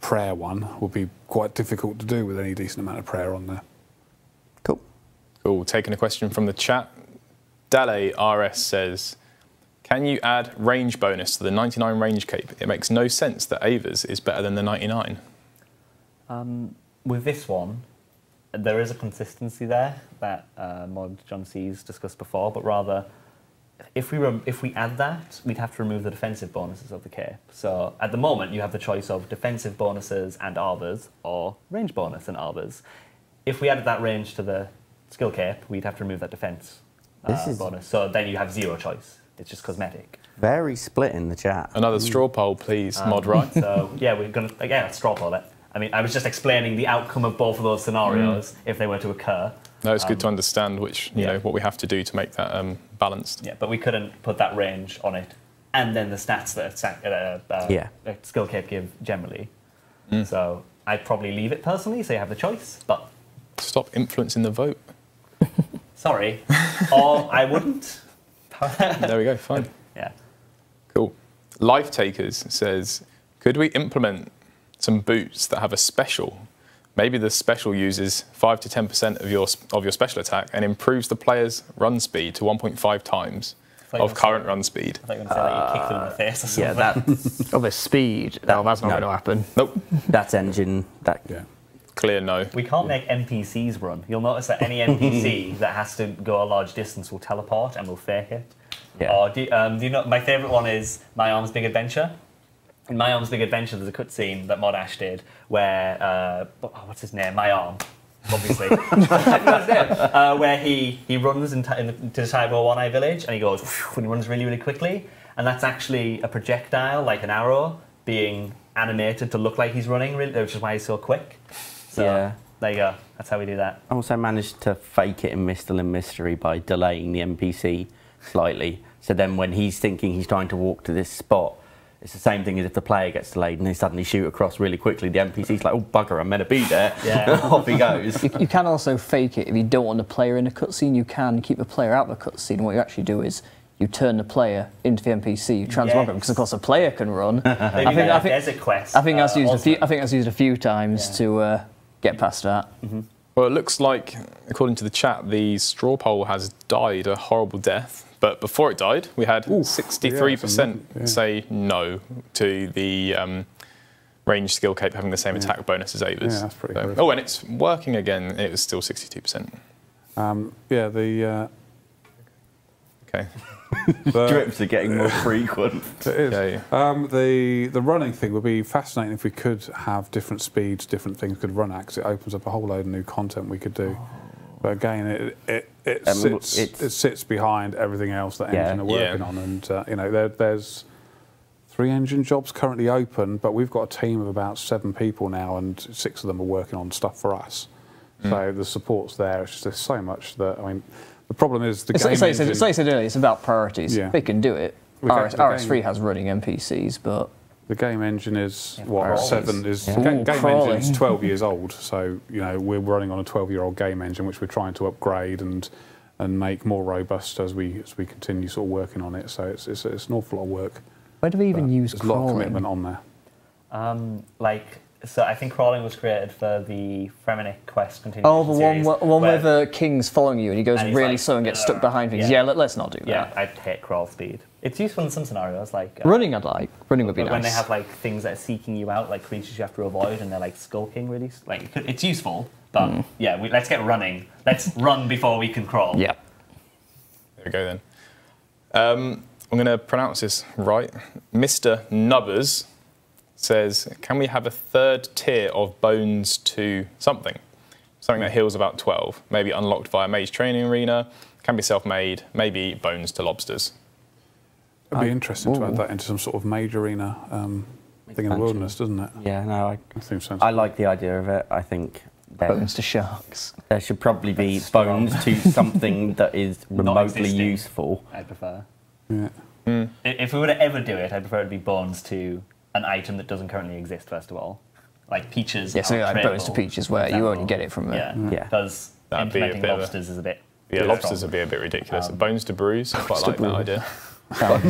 prayer one would be quite difficult to do with any decent amount of prayer on there. Cool. Cool. Taking a question from the chat. Dale RS says, can you add range bonus to the 99 range cape? It makes no sense that Ava's is better than the 99. with this one, there is a consistency there that Mod John C's discussed before, but rather, if we add that, we'd have to remove the defensive bonuses of the cape. So at the moment, you have the choice of defensive bonuses and arbors, or range bonus and arbors. If we added that range to the skill cape, we'd have to remove that defense bonus. So then you have zero choice. It's just cosmetic. Very split in the chat. Another straw poll, please, Mod Right. So yeah, we're going to, again, straw poll it. I mean, I was just explaining the outcome of both of those scenarios if they were to occur. No, it's good to understand which, you know, what we have to do to make that balanced. Yeah, but we couldn't put that range on it, and then the stats that a skill cape give generally. So I'd probably leave it personally, so you have the choice. But stop influencing the vote. Sorry, or I wouldn't. There we go. Fine. Yeah. Cool. Life Takers says, could we implement some boots that have a special? Maybe the special uses 5 to 10% of your special attack and improves the player's run speed to 1.5 times of current run speed. I thought you were going to say that you kicked them in the face or something. Yeah, Of the speed. No, that's not going to happen. Nope. that's engine. Yeah. Clear no. We can't make NPCs run. You'll notice that any NPC that has to go a large distance will teleport and will fake it. Yeah. Or do you know, my favourite one is My Arm's Big Adventure. In My Arm's Big Adventure, there's a cutscene that Mod Ash did where, what's his name? My Arm, obviously. Where he runs to the Taibo One Eye village and he goes, and he runs really, really quickly. And that's actually a projectile, like an arrow, being animated to look like he's running, really, which is why he's so quick. So Yeah. there you go. That's how we do that. I also managed to fake it in Mistle and Mystery by delaying the NPC slightly. So then when he's thinking he's trying to walk to this spot, it's the same thing as if the player gets delayed and they suddenly shoot across really quickly. The NPC's like, oh, bugger, I'm meant to be there. Yeah. Off he goes. You can also fake it if you don't want the player in a cutscene. You can keep the player out of the cutscene. What you actually do is you turn the player into the NPC. You transmog them because, of course, a player can run. I think Desert Quest. I think that's used also. I think that's used a few times to get past that. Well, it looks like, according to the chat, the straw poll has died a horrible death. But before it died, we had 63% say no to the range skill cape having the same attack bonus as Ava's. Yeah, that's pretty good. Oh, and it's working again. It was still 62%. Okay. Drips are getting more frequent. It is. Okay. The running thing would be fascinating if we could have different speeds, different things could run at, because it opens up a whole load of new content we could do. But again, it sits behind everything else that Engine are working on, and you know, there's 3 Engine jobs currently open, but we've got a team of about 7 people now, and 6 of them are working on stuff for us. So the support's there. It's just there's so much that, I mean, the problem is the game engine. It's like I said earlier, it's about priorities. Yeah. They can do it. RS3 has running NPCs, but the game engine is priorities. 7 is Yeah. game Crawling. engine is 12 years old. So you know we're running on a 12-year-old game engine, which we're trying to upgrade and make more robust as we continue sort of working on it. So it's an awful lot of work. where do we even use There's a lot of crawling? commitment on there. So I think crawling was created for the Fremenic quest continuation Oh, the series, one where the king's following you and he goes And he's really like, slow and gets stuck behind things. yeah. Yeah, let's not do that. Yeah, I hate crawl speed. It's useful in some scenarios, like Running I'd like. Running would be but when they nice. have like things that are seeking you out, like creatures you have to avoid, and they're like skulking. Really, like it's useful. But yeah, let's get running. Let's run before we can crawl. Yeah. There we go then. I'm going to pronounce this right. Mr. Nubbers says, can we have a 3rd tier of bones to something? Something that heals about 12. Maybe unlocked via Mage Training Arena. Can be self-made. Maybe bones to lobsters. It'd be interesting to add that into some sort of Mage Arena thing in the wilderness, doesn't it? Yeah, no, I think so. I like the idea of it. I think Bones to sharks. there should probably be bones to something that is remotely existing. useful. I prefer. Yeah. If we were to ever do it, I prefer it to be bones to an item that doesn't currently exist. First of all, like peaches. Yeah, something are like bones to tradable, peaches, for where you example. only get it from a... Yeah, Yeah. because That'd be a implementing bit of a- lobsters is a bit. Yeah, too lobsters strong. would be a bit ridiculous. Bones to bruise, I quite like that idea.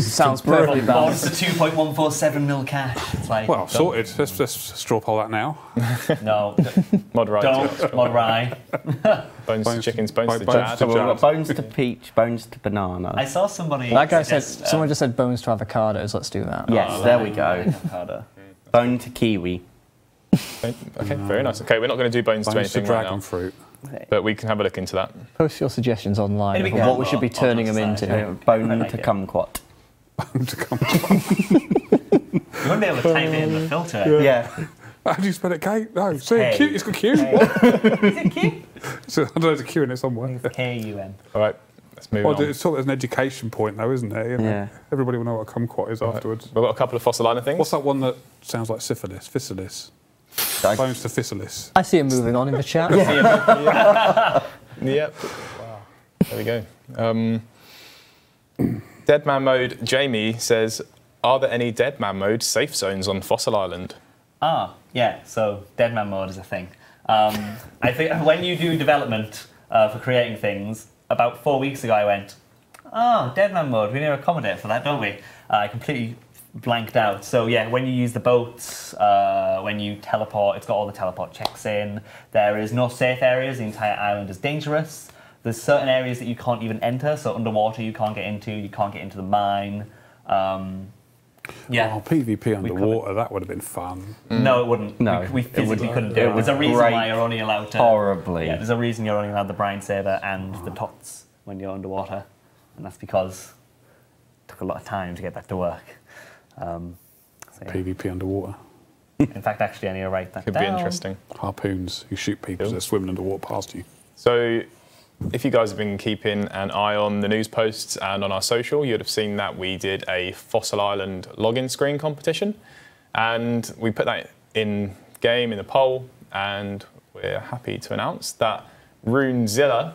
Sounds perfectly Bones balanced. to 2.147 mil cash. It's like Well, sorted. Let's straw poll that now. No, Mod right. don't mod rye. Bones to chickens, bones to bones jad. So we've got bones to peach, bones to banana. I saw somebody. That guy said, suggest, someone just said bones to avocados, let's do that. Yes, there we go. avocado. Bone to kiwi. Okay, very nice. Okay, we're not going to do bones to Bones to anything right dragon now, fruit. but we can have a look into that. Post your suggestions online Maybe of we can what we should be on turning them the into. side. Bone I like to it. kumquat. To come. You wouldn't be able to type it in the filter. Yeah. How do you spell it, Kate? No, see, K. Q. It's got Q. Is it cute? So, I don't know, there's a Q in it somewhere. K-U-M. All right, let's move Well, on. it's sort of an education point, though, isn't it? You know, Yeah. Everybody will know what a kumquat is afterwards. We've got a couple of fossil liner things. What's that one that sounds like syphilis? Physilis. Bones to physilis. I see him moving on in the chat. Yep. Wow. There we go. Dead Man Mode, Jamie says, are there any Dead Man Mode safe zones on Fossil Island? Yeah, so dead man mode is a thing. I think when you do development for creating things, about 4 weeks ago I went, Oh, Deadman mode. We need to accommodate for that, don't we? I completely blanked out. So yeah, when you use the boats, when you teleport, it's got all the teleport checks in. There is no safe areas. The entire island is dangerous. There's certain areas that you can't even enter. So underwater you can't get into. You can't get into the mine. Yeah. Oh, PvP underwater, that would have been fun. No, it wouldn't. No, we physically couldn't do it. There's a reason why you're only allowed to... Horribly. Yeah, there's a reason you're only allowed the brine saber and the tots when you're underwater. And that's because it took a lot of time to get that to work. So, yeah. PvP underwater. In fact, actually, I need to write that Could down. be interesting. Harpoons, you shoot people as they're swimming underwater past you. So if you guys have been keeping an eye on the news posts and on our social, you'd have seen that we did a Fossil Island login screen competition. And we put that in game, in the poll, and we're happy to announce that RuneZilla,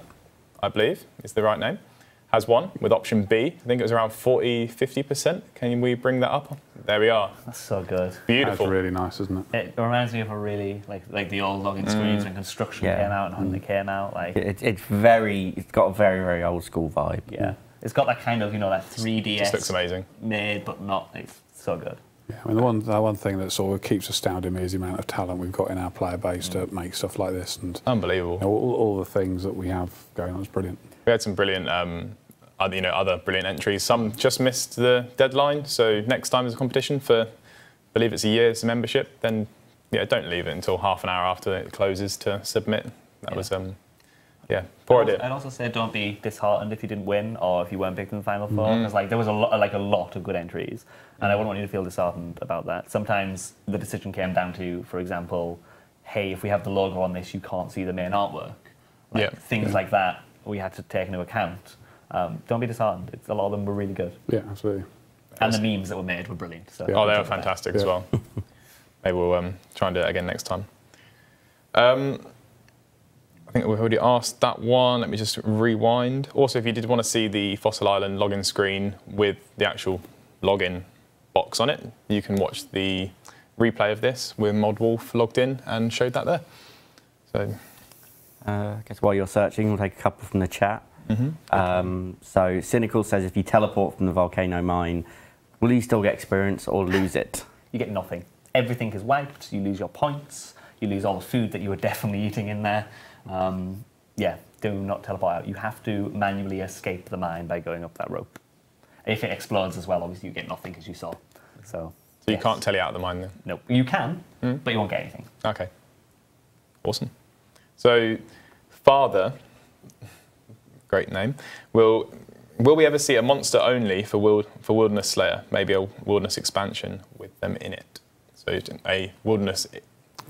I believe is the right name, has won with option B. I think it was around 40–50%. Can we bring that up? There we are. That's so good. Beautiful. That's really nice, isn't it? It reminds me of a really, like the old login screens when Construction came out and Hunter came out. Like It's got a very, very old school vibe. Yeah. It's got that kind of, that 3DS Just looks amazing. made, but not. It's so good. Yeah, I mean, the one thing that sort of keeps astounding me is the amount of talent we've got in our player base to make stuff like this, and Unbelievable. all the things that we have going on is brilliant. We had some brilliant, other brilliant entries. Some just missed the deadline, so next time there's a competition for, I believe it's a year's membership, then don't leave it until half an hour after it closes to submit. That was, poor idea. I'd also say don't be disheartened if you didn't win or if you weren't picked in the final four, because there was a lot of good entries, and I wouldn't want you to feel disheartened about that. Sometimes the decision came down to, for example, hey, if we have the logo on this, you can't see the main artwork. Things like that we had to take into account. Don't be disheartened. A lot of them were really good. Yeah, absolutely. And the memes that were made were brilliant. So they were fantastic as well. Maybe we'll try and do it again next time. I think we've already asked that one. Let me just rewind. Also, if you did want to see the Fossil Island login screen with the actual login box on it, you can watch the replay of this with Mod Wolf logged in and showed that there. So, I guess while you're searching, we'll take a couple from the chat. So Cynical says, if you teleport from the volcano mine, will you still get experience or lose it? You get nothing. Everything is wiped. You lose your points. You lose all the food that you were definitely eating in there. Do not teleport out. You have to manually escape the mine by going up that rope. If it explodes as well, obviously you get nothing, as you saw. So you can't tele out of the mine then? No, you can, but you won't get anything. Okay. Awesome. So, Father, great name, will we ever see a monster only for Wilderness Slayer? Maybe a Wilderness expansion with them in it. So a Wilderness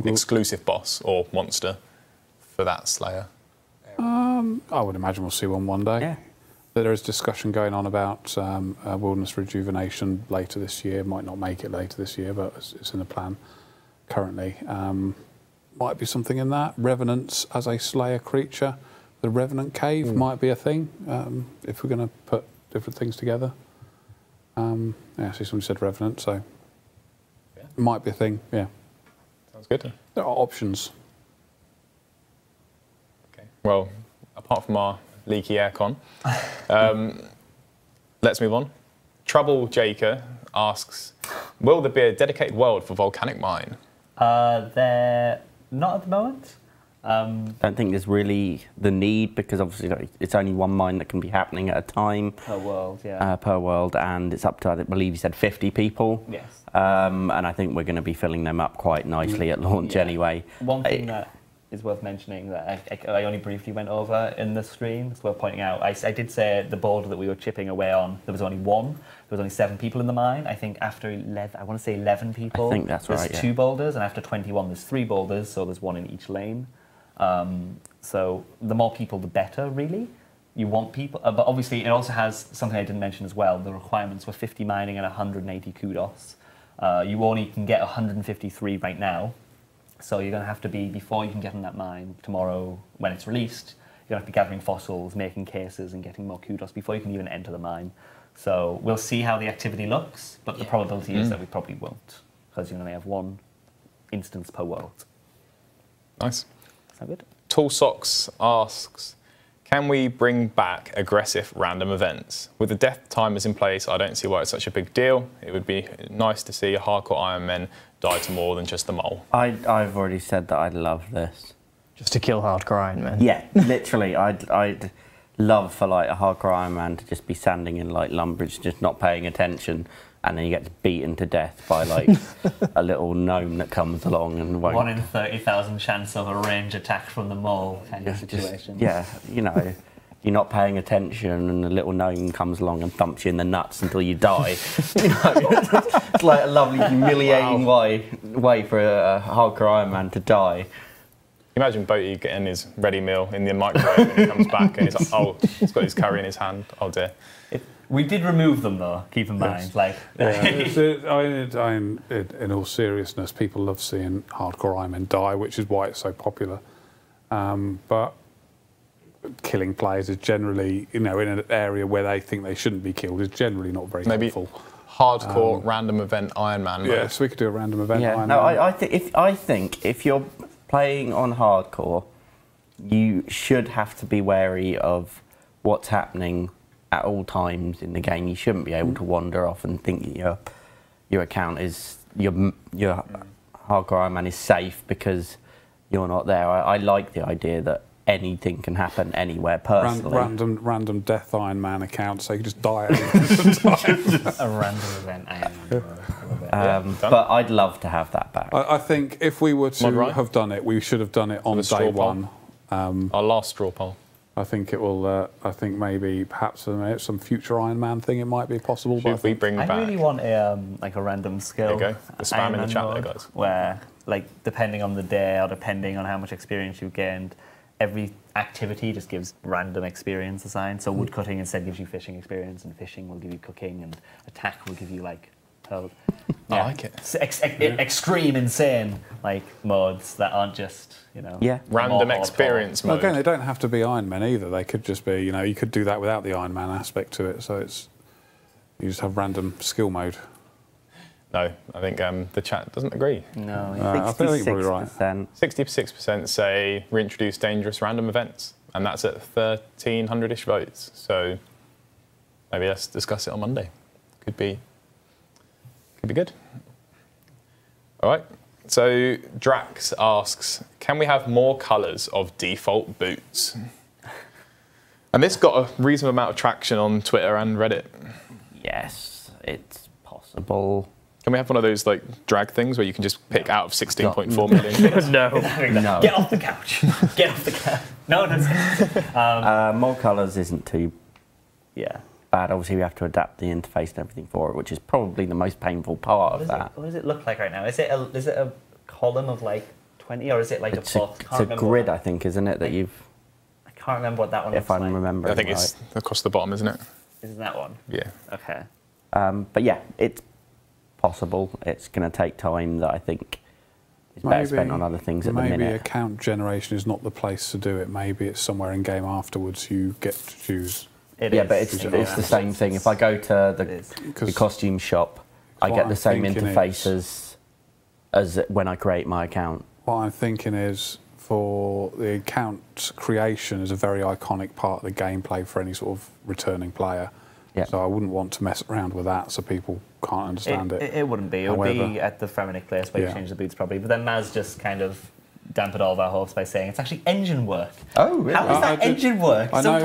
exclusive boss or monster for that Slayer. I would imagine we'll see one day. Yeah. There is discussion going on about Wilderness Rejuvenation later this year. Might not make it later this year, but it's in the plan currently. Might be something in that. Revenants as a Slayer creature. The Revenant Cave might be a thing if we're going to put different things together. I see someone said Revenant, so it might be a thing, yeah. Sounds good. There are options. Okay. Well, apart from our leaky aircon, let's move on. Trouble Jaker asks, will there be a dedicated world for Volcanic Mine? They're not at the moment. Don't think there's really the need, because obviously it's only one mine that can be happening at a time. Per world, yeah. Per world, and it's up to, I believe you said 50 people. Yes. And I think we're going to be filling them up quite nicely at launch anyway. One thing that is worth mentioning that I only briefly went over in the stream, it's worth pointing out, I did say the boulder that we were chipping away on, there was only one. There was only 7 people in the mine. I think after 11, I want to say 11 people, I think that's right, there's 2 boulders, and after 21 there's 3 boulders, so there's 1 in each lane. So the more people, the better, really. You want people, but obviously it also has something I didn't mention as well. The requirements were 50 mining and 180 kudos. You only can get 153 right now. So you're going to have to be, before you can get in that mine tomorrow when it's released, you're going to have to be gathering fossils, making cases and getting more kudos before you can even enter the mine. So we'll see how the activity looks, but the probability is that we probably won't, because you only have 1 instance per world. Nice. Sound good? Tall Socks asks, Can we bring back aggressive random events? With the death timers in place, I don't see why it's such a big deal. It would be nice to see a hardcore Iron Man die to more than just the mole. I've already said that I'd love this. Just to kill hardcore Iron Man. Yeah, literally, I'd love for like a hardcore Iron Man to just be standing in like Lumbridge, just not paying attention, and then you get beaten to death by like a little gnome that comes along and won't. 1 in 30,000 chance of a range attack from the mole kind of situation. Yeah, you know, you're not paying attention and a little gnome comes along and thumps you in the nuts until you die. You know, it's like a lovely humiliating way for a hardcore Iron Man to die. Imagine Boaty getting his ready meal in the microwave and he comes back and he's like, oh, he's got his curry in his hand. Oh dear. We did remove them though, keep in mind. Like, In all seriousness, people love seeing hardcore Iron Men die, which is why it's so popular. But killing players is generally, in an area where they think they shouldn't be killed, is generally not very helpful. Hardcore random event Iron Man. Yes, we could do a random event Iron no, Man. I think if you're playing on hardcore, you should have to be wary of what's happening at all times in the game. You shouldn't be able to wander off and think your account is your hardcore Iron Man is safe because you're not there. I like the idea that anything can happen anywhere. Personally, random death Iron Man account, so you can just die at any time. a random event Iron Man. but I'd love to have that back. I think if we were to have done it, we should have done it on day one. Our last straw poll. I think it will. I think maybe perhaps some future Iron Man thing it might be possible. Should we bring back? I really want a like a random skill. There you go. The spam Iron in the Man chat mode, there, guys. Where, like, depending on the day or depending on how much experience you've gained, every activity just gives random experience assigned. So woodcutting instead gives you fishing experience, and fishing will give you cooking, and attack will give you like. I like it. Extreme, insane like modes that aren't just random experience mode. Again, they don't have to be Iron Man either. They could just be you could do that without the Iron Man aspect to it. So you just have random skill mode. No, I think the chat doesn't agree. No, I think you're probably right. 66% say reintroduce dangerous random events, and that's at 1,300-ish votes. So maybe let's discuss it on Monday. Could be good. All right. So Drax asks, can we have more colours of default boots? And this got a reasonable amount of traction on Twitter and Reddit. Yes, it's possible. Can we have one of those like drag things where you can just pick out of 16.4 million things? No. Get off the couch. Get off the couch. No. More colours isn't too bad. Obviously, we have to adapt the interface and everything for it, which is probably the most painful part of that. What does it look like right now? Is it a column of like 20, or is it like It's a box? a grid, I think, isn't it? That you've. I can't remember what that one looks If I like. remember. I think it's across the bottom, isn't it? Is that one? Yeah. Okay. But yeah, it's possible. It's going to take time that I think is better spent on other things at the minute. Maybe account generation is not the place to do it. Maybe it's somewhere in game afterwards you get to choose. But it's the same thing. If I go to the costume shop, I get the same interface as when I create my account. What I'm thinking is for the account creation is a very iconic part of the gameplay for any sort of returning player. Yeah. So I wouldn't want to mess around with that so people can't understand it. It wouldn't be. It would be at the Fremenic place where you change the boots probably. But then Maz just kind of dampened all of our hopes by saying it's actually engine work. Oh, really? How does that engine work? I know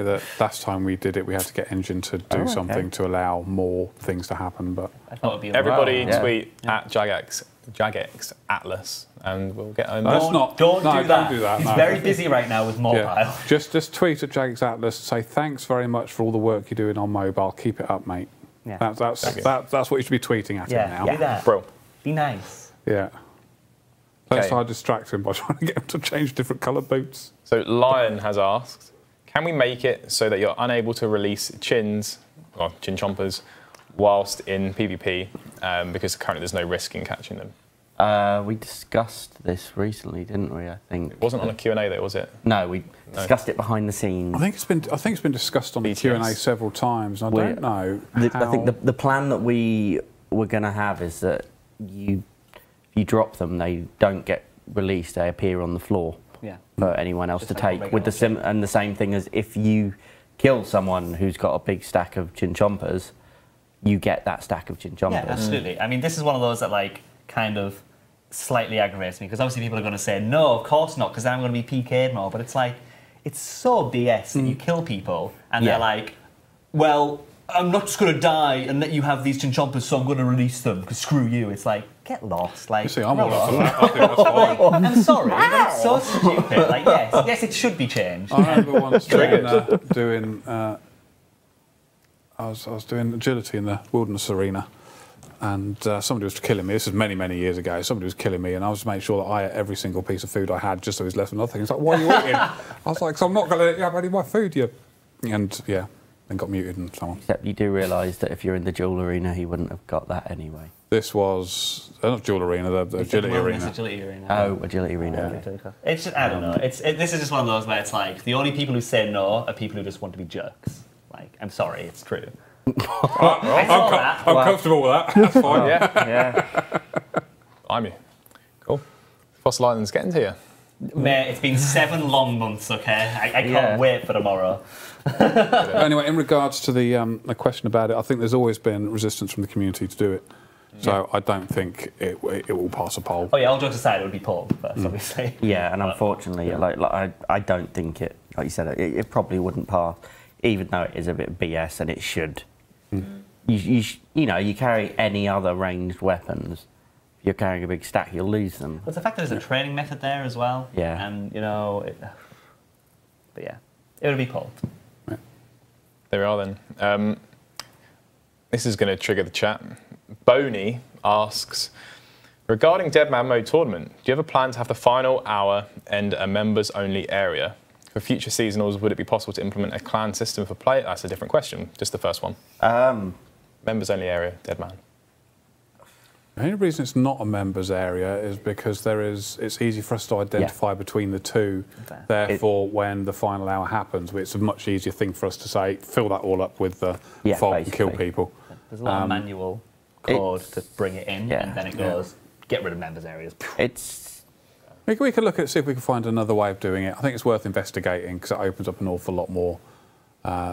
that last time we did it, we had to get engine to do something to allow more things to happen. But I thought it'd be everybody tweet at Jagex Atlas, and we'll get on. Don't do that. He's very busy right now with mobile. Yeah. Just tweet at Jagex Atlas and say thanks very much for all the work you're doing on mobile. Keep it up, mate. Yeah. That's what you should be tweeting at him now. Do that. Bro. Be nice. Yeah. Let's try to distract him by trying to get him to change different coloured boots. So Lion has asked, can we make it so that you're unable to release chin chompers, whilst in PvP, because currently there's no risk in catching them? We discussed this recently, didn't we? I think it wasn't on a Q&A though, was it? No, we discussed it behind the scenes. I think it's been discussed on the Q&A several times. I don't know. I think the plan that we were going to have is that you drop them, they don't get released, they appear on the floor. Yeah. for anyone else Just to like a take. With regular and the same thing as if you kill someone who's got a big stack of chinchompers, you get that stack of chinchompers. Yeah, absolutely. I mean, this is one of those that like kind of slightly aggravates me because obviously people are going to say no, of course not, because then I'm going to be PK'd more. But it's like it's so BS that you kill people and they're like, well, I'm not just going to die and let you have these chinchompers, so I'm going to release them because screw you. It's like, get lost. Like, You see, I'm roll all up for on. that. I think that's fine. Like, I'm sorry, but it's so stupid. Like, yes, it should be changed. I remember once doing I was doing agility in the wilderness arena, and somebody was killing me. This is many, many years ago. Somebody was killing me, and I was making sure that I ate every single piece of food I had, just so it was left with nothing. It's like, why are you eating? I was like, so I'm not going to let you have any of my food, you. And yeah, then got muted and so on. Except you do realise that if you're in the duel arena, he wouldn't have got that anyway. This was not dual arena, the agility arena. Agility arena. Oh, agility arena. Yeah. It's just, I don't know. This is just one of those where it's like the only people who say no are people who just want to be jerks. Like, I'm sorry, it's true. I'm comfortable with that. That's fine. Yeah. I'm you. Cool. Fossil Island's getting to you. Mate, it's been 7 long months, okay? I can't wait for tomorrow. Anyway, in regards to the question about it, I think there's always been resistance from the community to do it. So I don't think it will pass a poll. Oh yeah, all jokes aside, it would be polled first, obviously. Yeah, and unfortunately, I don't think it, like you said, it probably wouldn't pass, even though it is a bit BS and it should. You know, you carry any other ranged weapons, if you're carrying a big stack, you'll lose them. But the fact that there's a training method there as well. Yeah. And, you know, but yeah, it would be polled. There we are then. This is going to trigger the chat. Boney asks, regarding Deadman Mode tournament, do you have a plan to have the final hour end a members-only area? For future seasonals, would it be possible to implement a clan system for play? That's a different question, just the first one. Members-only area, Deadman. The only reason it's not a members area is because it's easy for us to identify between the two. Okay. Therefore, when the final hour happens, it's a much easier thing for us to say, fill that all up with the fog and kill people. There's a lot of manual code to bring it in, and then it goes, get rid of members areas. We could look at see if we can find another way of doing it. I think it's worth investigating because it opens up an awful lot more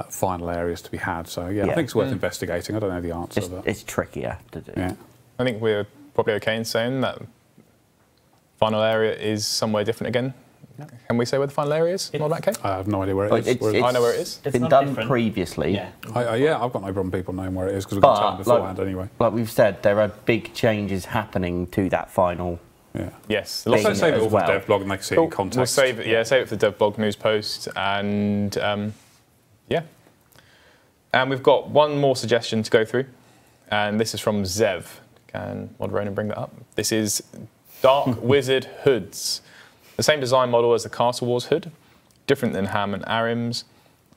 final areas to be had. So yeah, I think it's worth investigating. I don't know the answer. It's trickier to do. Yeah. I think we're probably okay in saying that final area is somewhere different again. Yep. Can we say where the final area is? Not that case? I have no idea where it is. I know where it is. It's been done previously. Yeah. I've got no problem people knowing where it is because we've got time beforehand anyway. Like we've said, there are big changes happening to that final. Yeah. Yes. Let's save it all for the dev blog and they can see it in context. We'll save it. Yeah, save it for the dev blog news post and yeah. And we've got one more suggestion to go through, and this is from Zev. Can Moderator bring that up? This is Dark Wizard hoods. The same design model as the Castle Wars hood, different than Ham and Arim's.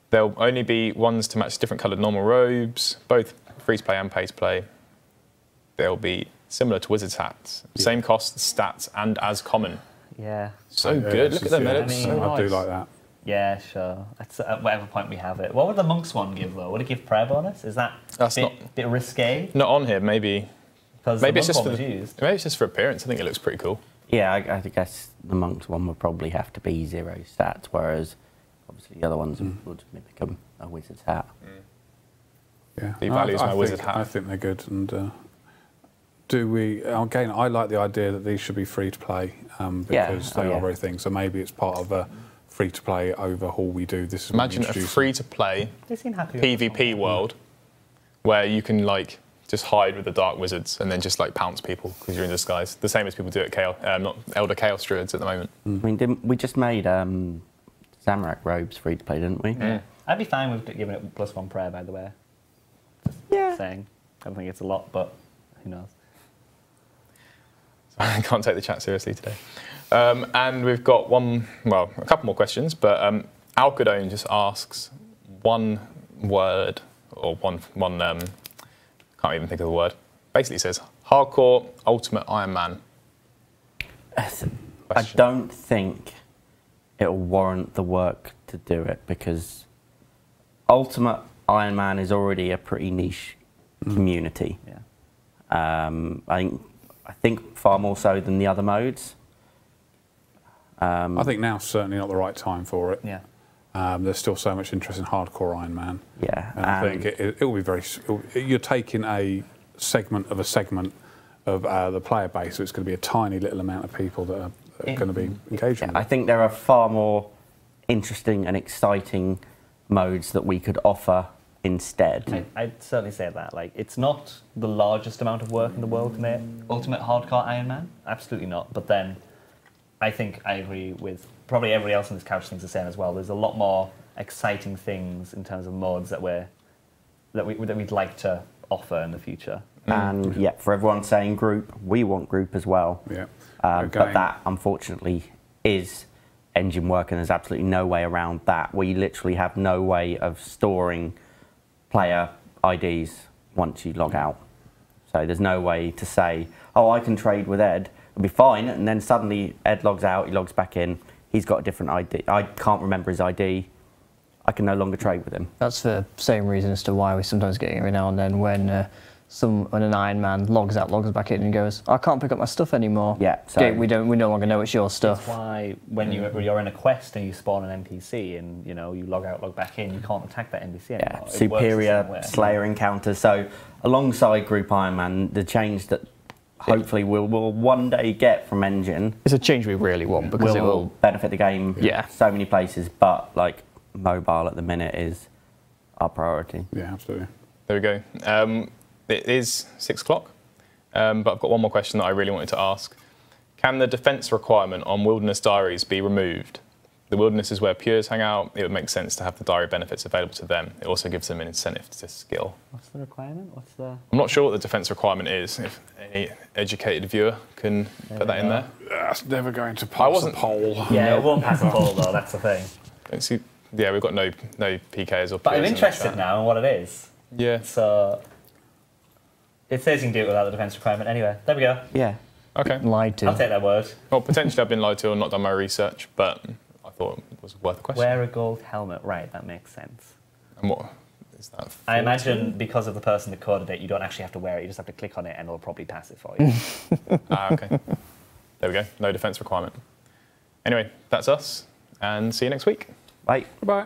There'll only be ones to match different coloured normal robes, both free to play and pay to play. They'll be similar to Wizard's hats. Same cost, stats, and as common. Yeah. So good. Look at them. I do like that. Yeah, sure. That's at whatever point we have it. What would the Monks one give, though? Would it give prayer bonus? Is that a bit risque? Not on here, maybe. Maybe it's just for appearance. I think it looks pretty cool. Yeah, I guess the Monks one would probably have to be 0 stats, whereas obviously the other ones would mimic a Wizard's hat. Yeah, He values my Wizard hat. I think they're good. And do we? Again, I like the idea that these should be free to play because they are very things. So maybe it's part of a free to play overhaul we do. This is imagine a free to play PvP world where you can like just hide with the Dark Wizards and then just like pounce people because you're in disguise. The same as people do at Chaos, not Elder Chaos Druids at the moment. I mean, we just made Zamorak robes free to play, didn't we? Yeah. I'd be fine with giving it +1 prayer, by the way. Just saying. I don't think it's a lot, but who knows. I can't take the chat seriously today. And we've got a couple more questions, but Alcadone just asks one word or one can't even think of the word. Basically says, hardcore ultimate Iron Man. I don't think it'll warrant the work to do it because ultimate Iron Man is already a pretty niche community. Yeah. I think far more so than the other modes. I think now's certainly not the right time for it. Yeah. There's still so much interest in hardcore Iron Man. Yeah. And I think it will be very. You're taking a segment of the player base, so it's going to be a tiny little amount of people that are going to be engaging. I think there are far more interesting and exciting modes that we could offer instead. I'd certainly say that. Like, it's not the largest amount of work in the world to make Ultimate Hardcore Iron Man. Absolutely not. But then, I think I agree with probably everybody else on this couch thinks the same as well. There's a lot more exciting things in terms of modes that we'd like to offer in the future. And yeah, for everyone saying group, we want group as well. Yeah. But that, unfortunately, is engine work, and there's absolutely no way around that. We literally have no way of storing player IDs once you log out. So there's no way to say, oh, I can trade with Ed, it'll be fine, and then suddenly Ed logs out, he logs back in, he's got a different ID. I can't remember his ID. I can no longer trade with him. That's the same reason as to why we sometimes get every now and then when an Iron Man logs out, logs back in, and goes, I can't pick up my stuff anymore. Yeah. So we no longer know it's your stuff. That's why when you're in a quest and you spawn an NPC and you log out, log back in, you can't attack that NPC anymore. yeah, superior Slayer encounters. So alongside Group Iron Man, the change that hopefully we'll one day get from Engine, It's a change we really want because it will benefit the game. Yeah. So many places, but like mobile at the minute is our priority. Yeah, absolutely. There we go. It is 6 o'clock, but I've got one more question that I really wanted to ask. Can the defense requirement on Wilderness Diaries be removed? The Wilderness is where Pures hang out. It would make sense to have the diary benefits available to them. It also gives them an incentive to skill. What's the requirement? I'm not sure what the defense requirement is. If any educated viewer can put that in there. That's never going to pass a poll. Yeah, it won't pass a poll though. That's the thing. Don't see, yeah, we've got no PKs or. But I'm Pures in the interested chat. now in what it is. Yeah. So it says you can do it without the defense requirement. Anyway, there we go. Yeah. Okay. lied to. I'll take that word. Well, potentially I've been lied to or not done my research, but I thought it was worth a question. Wear a gold helmet. Right, that makes sense. And what is that? I imagine because of the person that coded it, you don't actually have to wear it. You just have to click on it and it'll probably pass it for you. Okay. There we go. No defense requirement. Anyway, that's us, and see you next week. Bye. Goodbye.